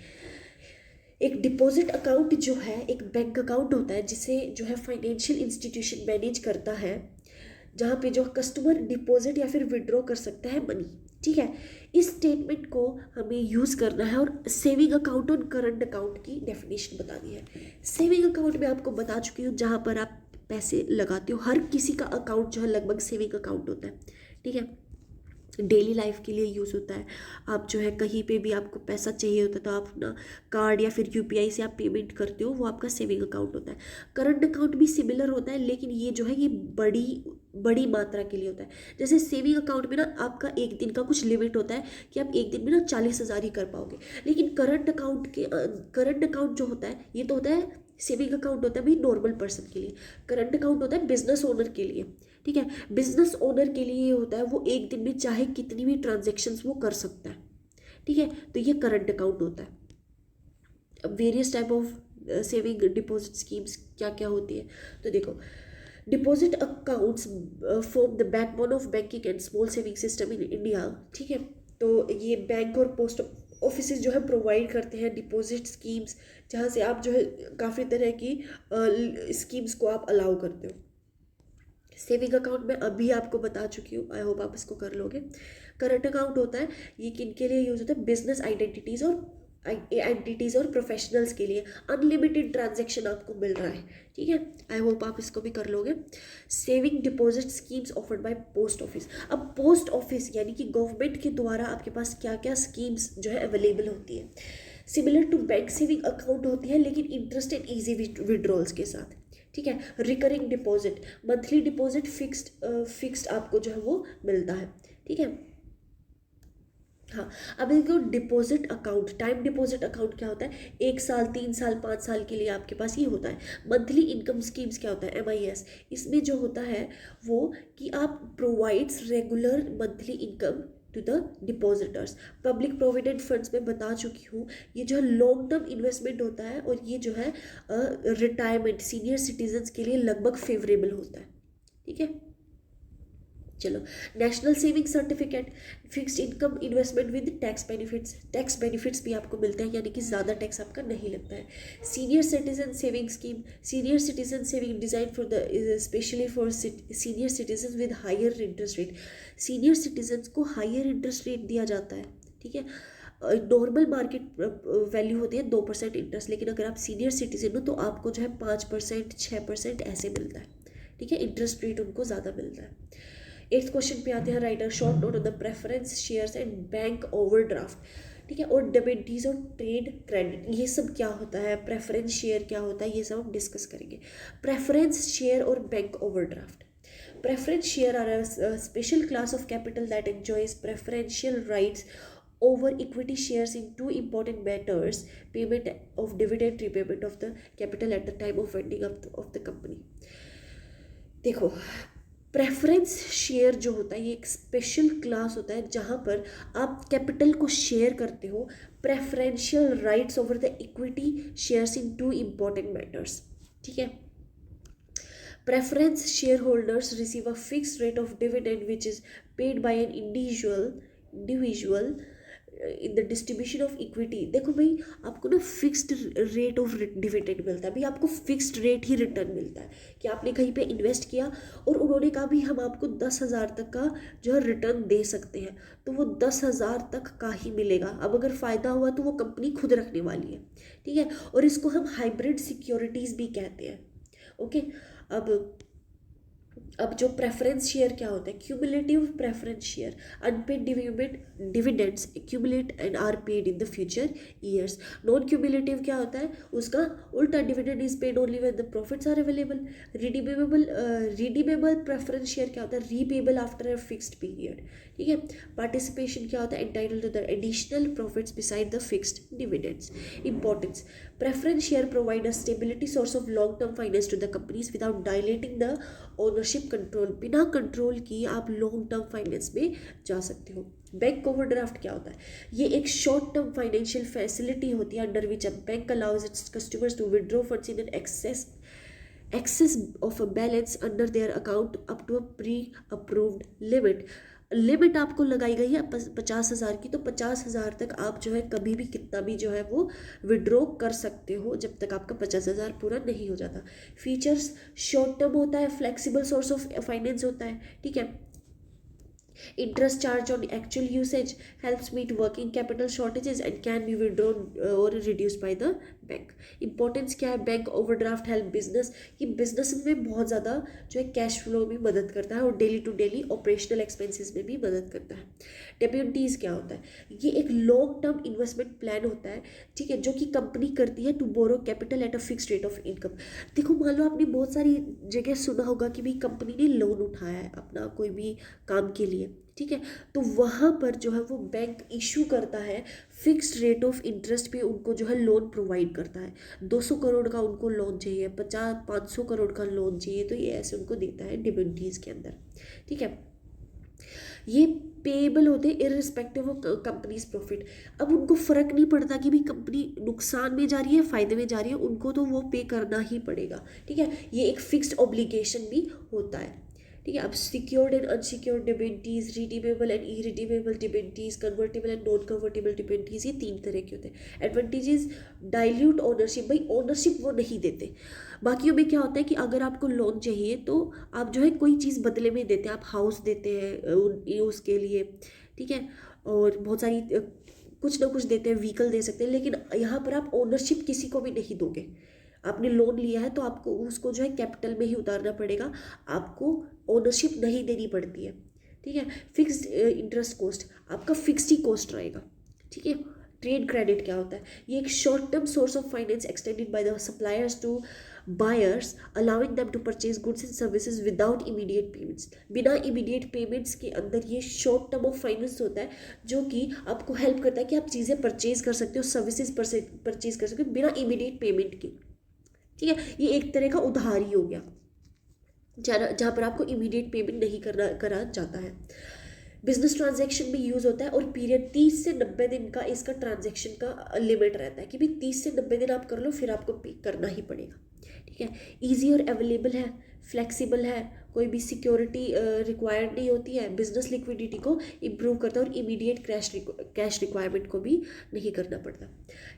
एक डिपॉजिट अकाउंट जो है एक बैंक अकाउंट होता है जिसे जो है फाइनेंशियल इंस्टीट्यूशन मैनेज करता है, जहाँ पे जो कस्टमर डिपॉजिट या फिर विड्रॉ कर सकता है मनी। ठीक है, इस स्टेटमेंट को हमें यूज़ करना है और सेविंग अकाउंट और करंट अकाउंट की डेफिनेशन बतानी है। सेविंग अकाउंट में आपको बता चुकी हूँ जहाँ पर आप पैसे लगाते हो, हर किसी का अकाउंट जो है लगभग सेविंग अकाउंट होता है। ठीक है, डेली लाइफ के लिए यूज़ होता है। आप जो है कहीं पे भी आपको पैसा चाहिए होता है तो आप अपना कार्ड या फिर UPI से आप पेमेंट करते हो, वो आपका सेविंग अकाउंट होता है। करंट अकाउंट भी सिमिलर होता है, लेकिन ये जो है ये बड़ी बड़ी मात्रा के लिए होता है। जैसे सेविंग अकाउंट में ना आपका एक दिन का कुछ लिमिट होता है कि आप एक दिन में ना 40,000 ही कर पाओगे, लेकिन करंट अकाउंट जो होता है ये तो होता है, सेविंग अकाउंट होता है भाई नॉर्मल पर्सन के लिए, करंट अकाउंट होता है बिजनेस ओनर के लिए। ठीक है, बिजनेस ओनर के लिए ये होता है वो एक दिन में चाहे कितनी भी ट्रांजेक्शन्स वो कर सकता है। ठीक है, तो ये करंट अकाउंट होता है। अब various type of saving deposit schemes क्या क्या होती है, तो देखो, deposit accounts form the backbone of banking and small saving system in India. ठीक है, तो ये बैंक और पोस्ट ऑफिस जो है प्रोवाइड करते हैं डिपॉजिट स्कीम्स, जहाँ से आप जो है काफ़ी तरह की स्कीम्स को आप अलाउ करते हो। सेविंग अकाउंट में अभी आपको बता चुकी हूँ, आई होप आप इसको कर लोगे। करंट अकाउंट होता है, ये किन के लिए यूज होता है? बिजनेस एंटिटीज़ और प्रोफेशनल्स के लिए। अनलिमिटेड ट्रांजैक्शन आपको मिल रहा है। ठीक है, आई होप आप इसको भी कर लोगे। Saving deposit schemes offered by post office, अब पोस्ट ऑफिस यानी कि गवर्नमेंट के द्वारा आपके पास क्या क्या स्कीम्स जो है अवेलेबल होती है। Similar to bank saving account होती है, लेकिन इंटरेस्ट एंड ईजी विड्रॉल्स के साथ। ठीक है, recurring deposit, monthly deposit fixed आपको जो है वो मिलता है। ठीक है, हाँ, अब देखो deposit account, time deposit account क्या होता है? 1 साल, 3 साल, 5 साल के लिए आपके पास ये होता है। मंथली इनकम स्कीम्स क्या होता है? MIS, इसमें जो होता है वो कि आप provides regular monthly income to the depositors. Public provident funds में बता चुकी हूँ, ये जो है लॉन्ग टर्म इन्वेस्टमेंट होता है, और ये जो है रिटायरमेंट सीनियर सिटीजन्स के लिए लगभग फेवरेबल होता है। ठीक है, चलो, national saving certificate, fixed income investment with tax benefits भी आपको मिलते हैं, यानी कि ज़्यादा टैक्स आपका नहीं लगता है। Senior citizen saving scheme, senior citizen saving design for the specially for senior citizen with higher interest rate. Senior citizens को हायर इंटरेस्ट रेट दिया जाता है। ठीक है, नॉर्मल मार्केट वैल्यू होती है 2% इंटरेस्ट, लेकिन अगर आप सीनियर सिटीजन हो तो आपको जो है 5%, 6% ऐसे मिलता है। ठीक है, इंटरेस्ट रेट उनको ज़्यादा मिलता है। 8th क्वेश्चन पे आते हैं। Right a short note on the preference shares and bank overdraft. ठीक है। और डिबेंचर्स और ट्रेड क्रेडिट, ये सब क्या होता है, प्रेफरेंस शेयर क्या होता है, ये सब हम डिस्कस करेंगे। प्रेफरेंस शेयर और bank overdraft. Preference share are a special class of capital that enjoys preferential rights over equity shares in two important matters: payment of dividend, repayment of the capital at the time of vending of the company. देखो, प्रेफरेंस शेयर जो होता है ये एक स्पेशल क्लास होता है जहाँ पर आप कैपिटल को शेयर करते हो, preferential rights over the equity shares in two important matters. ठीक है। Preference shareholders receive a fixed rate of dividend which is paid by an individual in the distribution of equity। देखो भाई, आपको ना फिक्स्ड रेट ऑफ डिविडेंड मिलता है, भाई आपको फिक्स्ड रेट ही रिटर्न मिलता है कि आपने कहीं पे इन्वेस्ट किया और उन्होंने कहा भी हम आपको 10,000 तक का जो है रिटर्न दे सकते हैं, तो वो 10,000 तक का ही मिलेगा। अब अगर फ़ायदा हुआ तो वो कंपनी खुद रखने वाली है। ठीक है। और इसको हम हाइब्रिड सिक्योरिटीज़ भी कहते हैं। ओके। अब जो प्रेफरेंस शेयर क्या होता है, cumulative preference share, unpaid dividends accumulate and are paid in the future years. Non cumulative क्या होता है, उसका उल्टा, dividend is paid only when the profits are available. Redeemable preference share क्या होता है, repayable after a fixed period. ठीक है। पार्टिसिपेशन क्या होता है, entitle to the additional profits beside the fixed dividends. Importance, preference share provide a stability source of long term finance to the companies without dilating the ownership control. बिना कंट्रोल की आप लॉन्ग टर्म फाइनेंस में जा सकते हो। बैंक ओवरड्राफ्ट क्या होता है, ये एक शॉर्ट टर्म फाइनेंशियल फैसिलिटी होती है under which a bank allows its customers to withdraw funds in an excess of a balance under their account up to a pre-approved limit। Limit आपको लगाई गई है 50,000 की, तो 50,000 तक आप जो है कभी भी कितना भी जो है वो विड्रॉ कर सकते हो जब तक आपका 50,000 पूरा नहीं हो जाता। फीचर्स, शॉर्ट टर्म होता है, फ्लेक्सिबल सोर्स ऑफ फाइनेंस होता है। ठीक है। Interest charge on actual usage helps meet working capital shortages and can be withdrawn or reduced by the bank. Importance क्या है, बैंक ओवरड्राफ्ट हेल्प बिजनेस, कि बिजनेस में बहुत ज़्यादा जो है कैश फ्लो में मदद करता है और daily to daily operational expenses में भी मदद करता है। डेब्यूटीज़ क्या होता है, ये एक लॉन्ग टर्म इन्वेस्टमेंट प्लान होता है, ठीक है, जो कि कंपनी करती है to borrow capital at a fixed rate of income. देखो, मान लो आपने बहुत सारी जगह सुना होगा कि भाई कंपनी ने लोन उठाया है अपना कोई भी काम के लिए, ठीक है, तो वहाँ पर जो है वो बैंक इशू करता है फिक्स्ड रेट ऑफ इंटरेस्ट पे, उनको जो है लोन प्रोवाइड करता है। 200 करोड़ का उनको लोन चाहिए, 500 करोड़ का लोन चाहिए, तो ये ऐसे उनको देता है डिबेंचर्स के अंदर। ठीक है। ये पेएबल होते हैं इररिस्पेक्टिव ऑफ कंपनीज प्रॉफिट। अब उनको फ़र्क नहीं पड़ता कि भी कंपनी नुकसान में जा रही है फ़ायदे में जा रही है, उनको तो वो पे करना ही पड़ेगा। ठीक है। ये एक फिक्स्ड ऑब्लिगेशन भी होता है। ठीक है। अब secured and unsecured debentures, redeemable and irredeemable debentures, convertible and non convertible debentures, ये 3 तरह के होते हैं। एडवांटेजेस, डाइल्यूट ओनरशिप, भाई ओनरशिप वो नहीं देते। बाकियों में क्या होता है कि अगर आपको लोन चाहिए तो आप जो है कोई चीज़ बदले में देते हैं, आप हाउस देते हैं उसके लिए, ठीक है, और बहुत सारी कुछ ना कुछ देते हैं, व्हीकल दे सकते हैं, लेकिन यहाँ पर आप ओनरशिप किसी को भी नहीं दोगे। आपने लोन लिया है तो आपको उसको जो है कैपिटल में ही उतारना पड़ेगा, आपको ओनरशिप नहीं देनी पड़ती है। ठीक है। फिक्स्ड इंटरेस्ट कॉस्ट, आपका फिक्स्ड ही कॉस्ट रहेगा। ठीक है। ट्रेड क्रेडिट क्या होता है, ये एक short term source of finance extended by the suppliers to buyers allowing them to purchase goods and services without immediate payments. बिना इमीडिएट पेमेंट्स के अंदर ये शॉर्ट टर्म ऑफ फाइनेंस होता है जो कि आपको हेल्प करता है कि आप चीज़ें परचेज कर सकते हो, सर्विसेज परचेज कर सकते हो बिना इमीडिएट पेमेंट के। ठीक है। ये एक तरह का उधारी हो गया जहाँ पर आपको इमीडिएट पेमेंट नहीं करा जाता है। बिजनेस ट्रांजैक्शन में यूज़ होता है और पीरियड 30 से 90 दिन का इसका ट्रांजैक्शन का लिमिट रहता है कि भाई 30 से 90 दिन आप कर लो, फिर आपको पे करना ही पड़ेगा। ठीक है। ईजी और अवेलेबल है, फ्लेक्सिबल है, कोई भी सिक्योरिटी रिक्वायर्ड नहीं होती है, बिजनेस लिक्विडिटी को इम्प्रूव करता है और इमीडिएट कैश रिक्वायरमेंट को भी नहीं करना पड़ता।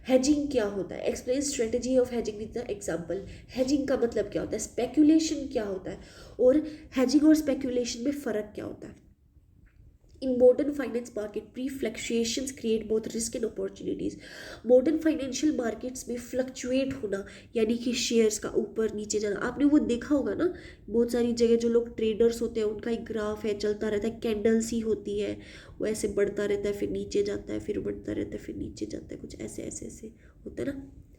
हेजिंग क्या होता है, explain strategy of hedging with the example. Hedging का मतलब क्या होता है, स्पेक्यूलेशन क्या होता है और हेजिंग और स्पेक्यूलेशन में फ़र्क क्या होता है। In modern finance market, pre-fluctuations create both risk and opportunities. Modern financial markets में फ्लक्चुएट होना यानी कि शेयर्स का ऊपर नीचे जाना, आपने वो देखा होगा ना, बहुत सारी जगह जो लोग ट्रेडर्स होते हैं उनका एक ग्राफ है, चलता रहता है, कैंडल्स ही होती है, वो ऐसे बढ़ता रहता है, फिर नीचे जाता है, फिर बढ़ता रहता है, फिर नीचे जाता है, कुछ ऐसे ऐसे ऐसे होता है ना,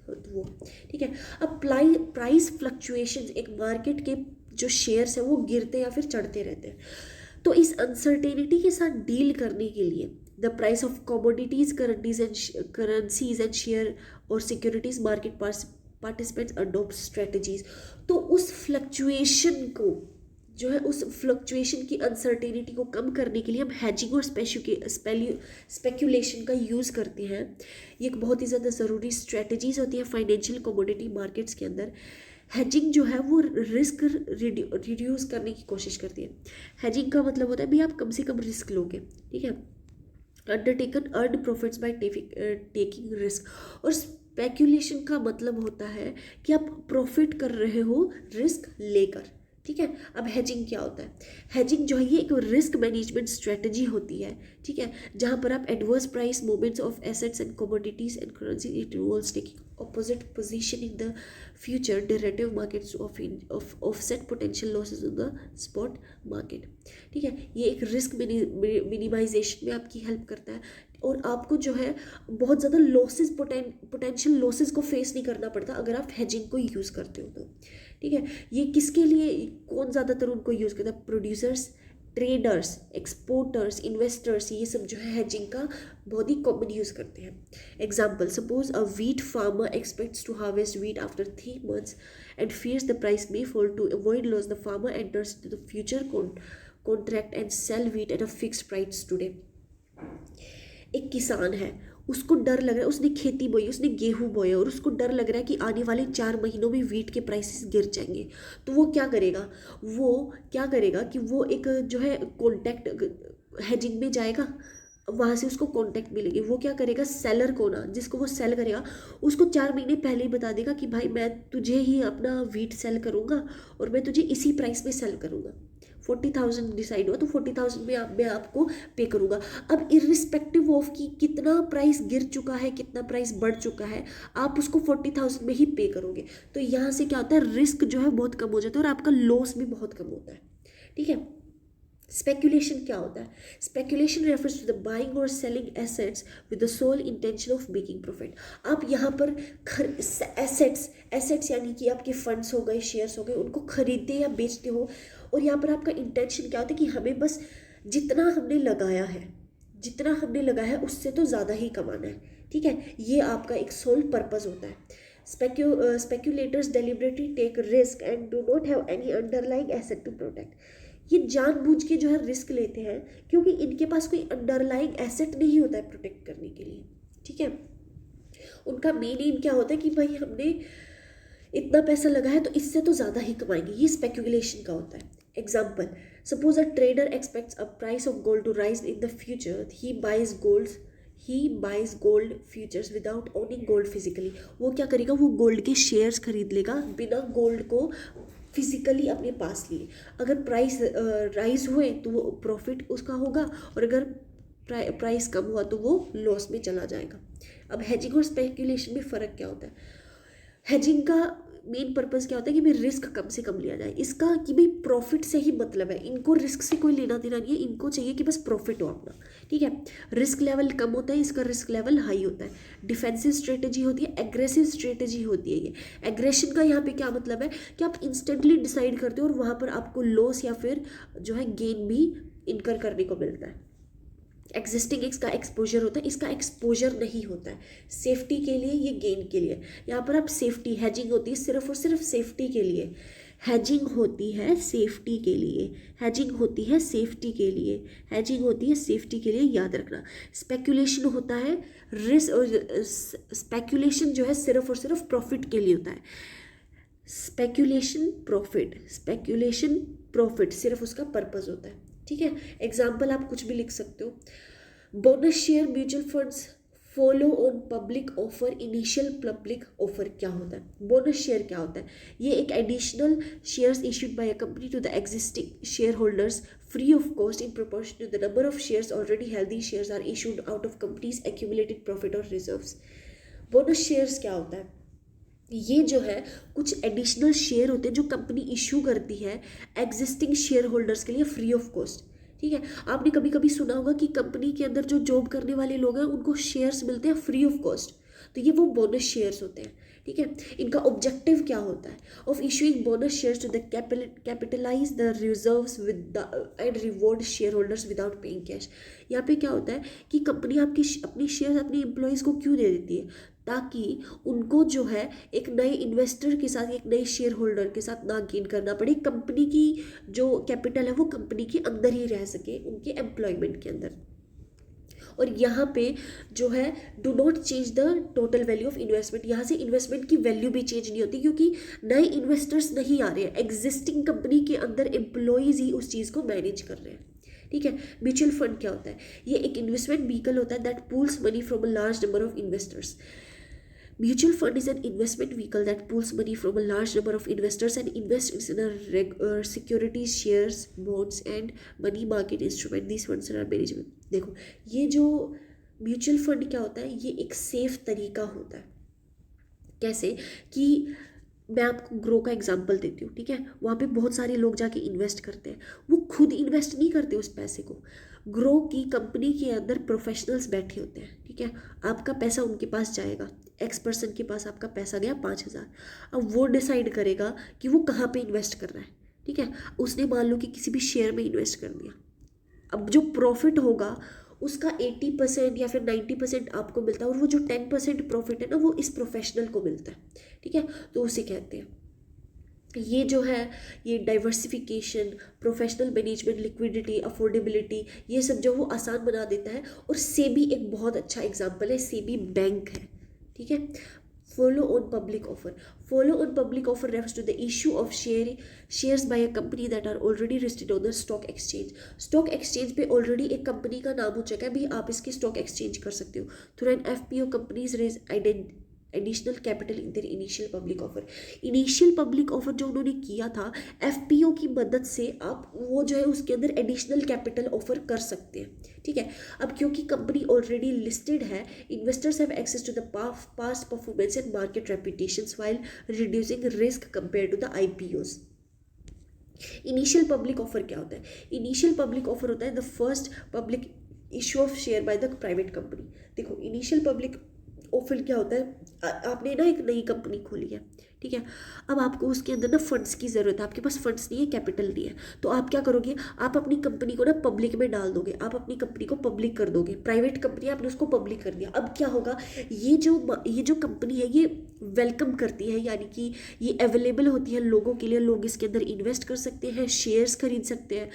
तो वो ठीक है। अब प्राइस फ्लक्चुएशन, एक मार्केट के जो शेयर्स हैं वो गिरते या फिर चढ़ते रहते हैं। तो इस अनसर्टेनिटी के साथ डील करने के लिए the price of commodities, currencies and share और securities market participants adopt strategies. तो उस फ्लक्चुएशन को जो है, उस फ्लक्चुएशन की अनसर्टेनिटी को कम करने के लिए हम हैजिंग और स्पेक्यूलेशन का यूज़ करते हैं। ये एक बहुत ही ज़्यादा ज़रूरी स्ट्रेटजीज होती है फाइनेंशियल कमोडिटी मार्केट्स के अंदर। हेजिंग जो है वो रिस्क रिड्यूस करने की कोशिश करती है। हेजिंग का मतलब होता है भाई आप कम से कम रिस्क लोगे, ठीक है। Undertaken earn profits by taking risk. और स्पेक्यूलेशन का मतलब होता है कि आप प्रॉफिट कर रहे हो रिस्क लेकर, ठीक है। अब हेजिंग क्या होता है? हेजिंग जो है ये एक रिस्क मैनेजमेंट स्ट्रेटजी होती है, ठीक है, जहाँ पर आप adverse price movements of assets and commodities and currency, it involves taking opposite position in the future derivative markets of offset potential losses in the spot market, ठीक है। ये एक रिस्क मिनिमाइजेशन में आपकी हेल्प करता है और आपको जो है बहुत ज़्यादा लॉसेस, पोटेंशियल लॉसेस को फेस नहीं करना पड़ता अगर आप हेजिंग को यूज़ करते हो तो, ठीक है। ये किसके लिए, कौन ज़्यादातर उनको यूज़ करता है? प्रोड्यूसर्स, ट्रेडर्स, एक्सपोर्टर्स, इन्वेस्टर्स, ये सब जो है हेजिंग का बहुत ही कॉमन यूज़ करते हैं। Example, suppose a wheat farmer expects to harvest wheat after 3 months and fears the price may fall. To avoid loss, the farmer enters into the future contract and sell wheat at a fixed price today. एक किसान है, उसको डर लग रहा है, उसने खेती बोई, उसने गेहूँ बोया और उसको डर लग रहा है कि आने वाले 4 महीनों में वीट के प्राइसेस गिर जाएंगे। तो वो क्या करेगा कि वो एक जो है कॉन्टैक्ट हेजिंग में जाएगा, वहाँ से उसको कॉन्टैक्ट मिलेंगे। वो क्या करेगा, सेलर को ना, जिसको वो सेल करेगा उसको 4 महीने पहले ही बता देगा कि भाई मैं तुझे ही अपना वीट सेल करूँगा और मैं तुझे इसी प्राइस में सेल करूँगा। 40,000 डिसाइड हुआ तो 40,000 में मैं आपको पे करूँगा। अब इरिस्पेक्टिव ऑफ कि कितना प्राइस गिर चुका है, कितना प्राइस बढ़ चुका है, आप उसको 40,000 में ही पे करोगे। तो यहाँ से क्या होता है, रिस्क जो है बहुत कम हो जाता है और आपका लॉस भी बहुत कम होता है, ठीक है। स्पेक्यूलेशन क्या होता है? Speculation refers to the buying और selling assets with the sole intention of making profit. आप यहाँ पर एसेट्स यानी कि आपके फंड्स हो गए, शेयर्स हो गए, उनको खरीदते या बेचते हो और यहाँ पर आपका इंटेंशन क्या होता है कि हमें बस जितना हमने लगाया है उससे तो ज़्यादा ही कमाना है, ठीक है। ये आपका एक सोल पर्पस होता है। Speculators deliberately take risk and do not have any underlying asset to protect. ये जानबूझ के जो है रिस्क लेते हैं क्योंकि इनके पास कोई अंडरलाइंग एसेट नहीं होता है प्रोटेक्ट करने के लिए, ठीक है। उनका मेन एम क्या होता है कि भाई हमने इतना पैसा लगा है तो इससे तो ज़्यादा ही कमाएंगे। ये स्पेक्यूलेशन का होता है। Example, suppose a trader expects a price of gold to rise in the future, he buys gold futures without owning gold physically. वो क्या करेगा, वो गोल्ड के शेयर्स खरीद लेगा बिना गोल्ड को फिजिकली अपने पास लिए। अगर प्राइस राइज हुए तो वो प्रॉफिट उसका होगा और अगर प्राइस कम हुआ तो वो लॉस में चला जाएगा। अब हेजिंग और स्पेक्यूलेशन में फ़र्क क्या होता है? हेजिंग का मेन पर्पस क्या होता है कि भाई रिस्क कम से कम लिया जाए। इसका कि भाई प्रॉफिट से ही मतलब है, इनको रिस्क से कोई लेना देना नहीं है, इनको चाहिए कि बस प्रॉफिट हो अपना, ठीक है। रिस्क लेवल कम होता है, इसका रिस्क लेवल हाई होता है। डिफेंसिव स्ट्रेटजी होती है, एग्रेसिव स्ट्रेटजी होती है। ये एग्रेशन का यहाँ पे क्या मतलब है कि आप इंस्टेंटली डिसाइड करते हो और वहाँ पर आपको लॉस या फिर जो है गेन भी इनकर करने को मिलता है। एग्जिस्टिंग इसका एक्सपोजर होता है, इसका एक्सपोजर नहीं होता है। सेफ्टी के लिए, ये गेन के लिए। यहाँ पर आप सेफ्टी, हेजिंग होती है सिर्फ और सिर्फ सेफ्टी के लिए। हेजिंग होती है सेफ्टी के लिए, हेजिंग होती है सेफ्टी के लिए, हेजिंग होती है सेफ्टी के लिए, याद रखना। स्पेक्यूलेशन होता है रिस्क, स्पेक्यूलेशन जो है सिर्फ और सिर्फ प्रॉफिट के लिए होता है। स्पेक्यूलेशन प्रॉफिट सिर्फ उसका पर्पस होता है, ठीक है। एग्जाम्पल आप कुछ भी लिख सकते हो। Bonus share mutual funds follow on public offer, initial public offer क्या होता है, बोनस शेयर क्या होता है, ये एक additional shares issued by a company to the existing share holders free of cost in proportion to the number of shares already held. These shares are issued out of company's accumulated profit or reserves. Bonus shares क्या होता है, ये जो है कुछ एडिशनल शेयर होते हैं जो कंपनी इशू करती है एग्जिस्टिंग शेयर होल्डर्स के लिए फ्री ऑफ कॉस्ट। ठीक है, आपने कभी कभी सुना होगा कि कंपनी के अंदर जो जॉब करने वाले लोग हैं उनको शेयर्स मिलते हैं फ्री ऑफ कॉस्ट, तो ये वो बोनस शेयर्स होते हैं। ठीक है, इनका ऑब्जेक्टिव क्या होता है, of issuing bonus shares to the capitalize the reserves with and reward share holders without paying cash. यहाँ पे क्या होता है कि कंपनी आपकी अपनी शेयर्स अपने एम्प्लॉयज़ को क्यों दे देती है, ताकि उनको जो है एक नए इन्वेस्टर के साथ, एक नए शेयर होल्डर के साथ ना गेन करना पड़े, कंपनी की जो कैपिटल है वो कंपनी के अंदर ही रह सके, उनके एम्प्लॉयमेंट के अंदर। और यहाँ पे जो है do not change the total value of investment, यहाँ से इन्वेस्टमेंट की वैल्यू भी चेंज नहीं होती क्योंकि नए इन्वेस्टर्स नहीं आ रहे हैं, एग्जिस्टिंग कंपनी के अंदर एम्प्लॉयज़ ही उस चीज़ को मैनेज कर रहे हैं। ठीक है, म्यूचुअल फंड क्या होता है, ये एक इन्वेस्टमेंट व्हीकल होता है that pools money from a large number of investors. Mutual fund is an investment vehicle that pulls money from a large number of investors and invests in a securities, shares, bonds and money market instrument. These funds are management. देखो, ये जो म्यूचुअल फंड क्या होता है, ये एक सेफ तरीका होता है। कैसे कि मैं आपको ग्रो का एग्जांपल देती हूँ। ठीक है, वहाँ पे बहुत सारे लोग जाके इन्वेस्ट करते हैं, वो खुद इन्वेस्ट नहीं करते उस पैसे को, ग्रो की कंपनी के अंदर प्रोफेशनल्स बैठे होते हैं। ठीक है, आपका पैसा उनके पास जाएगा, एक्स पर्सन के पास आपका पैसा गया 5,000, अब वो डिसाइड करेगा कि वो कहाँ पे इन्वेस्ट कर रहा है। ठीक है, उसने मान लो कि किसी भी शेयर में इन्वेस्ट कर दिया, अब जो प्रॉफिट होगा उसका 80% या फिर 90% आपको मिलता है, और वो जो 10% प्रॉफिट है ना वो इस प्रोफेशनल को मिलता है। ठीक है, तो उसे कहते हैं, ये जो है ये diversification, professional management, liquidity, affordability, ये सब जो वो आसान बना देता है। और सेबी एक बहुत अच्छा एग्जांपल है, सेबी बैंक है। ठीक है, follow on public offer. Follow on public offer refers to the issue of shares by a company that are already listed on the stock exchange. Stock exchange पे already एक कंपनी का नाम हो चुका है, भी आप इसके stock exchange कर सकते हो। Through an FPO, companies raise additional capital in their initial public offer. Initial public offer जो उन्होंने किया था एफपीओ की मदद से, आप वो जो है उसके अंदर एडिशनल कैपिटल ऑफर कर सकते हैं। ठीक है, अब क्योंकि कंपनी ऑलरेडी लिस्टेड है, investors have access to the past performance and market reputations while reducing risk compare to the IPOs. Initial public offer क्या होता है, इनिशियल पब्लिक ऑफर होता है the first public issue of share by the private company. देखो, इनिशियल पब्लिक ऑफर क्या होता है, आपने ना एक नई कंपनी खोली है। ठीक है, अब आपको उसके अंदर ना फंड्स की ज़रूरत है, आपके पास फंड्स नहीं है, कैपिटल नहीं है, तो आप क्या करोगे, आप अपनी कंपनी को ना पब्लिक में डाल दोगे, आप अपनी कंपनी को पब्लिक कर दोगे। प्राइवेट कंपनी आपने उसको पब्लिक कर दिया, अब क्या होगा, ये जो कंपनी है ये वेलकम करती है, यानी कि ये अवेलेबल होती है लोगों के लिए, लोग इसके अंदर इन्वेस्ट कर सकते हैं, शेयर्स खरीद सकते हैं।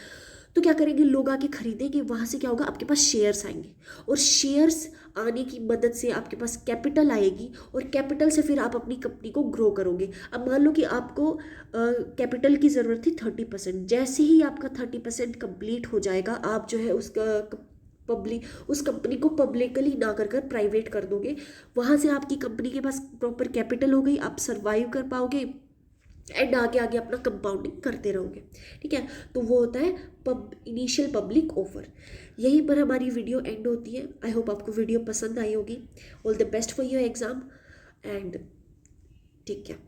तो क्या करेंगे, लोग आके खरीदेंगे, वहाँ से क्या होगा, आपके पास शेयर्स आएंगे, और शेयर्स आने की मदद से आपके पास कैपिटल आएगी, और कैपिटल से फिर आप अपनी कंपनी को ग्रो करोगे। अब मान लो कि आपको कैपिटल की ज़रूरत थी 30%, जैसे ही आपका 30% कंप्लीट हो जाएगा, आप जो है उस कंपनी को पब्लिकली ना कर प्राइवेट कर दोगे, वहाँ से आपकी कंपनी के पास प्रॉपर कैपिटल हो गई, आप सर्वाइव कर पाओगे एंड आगे आगे अपना कंपाउंडिंग करते रहोगे। ठीक है, तो वो होता है इनिशियल पब्लिक ऑफर। यहीं पर हमारी वीडियो एंड होती है। आई होप आपको वीडियो पसंद आई होगी। All the best for your exam and take care.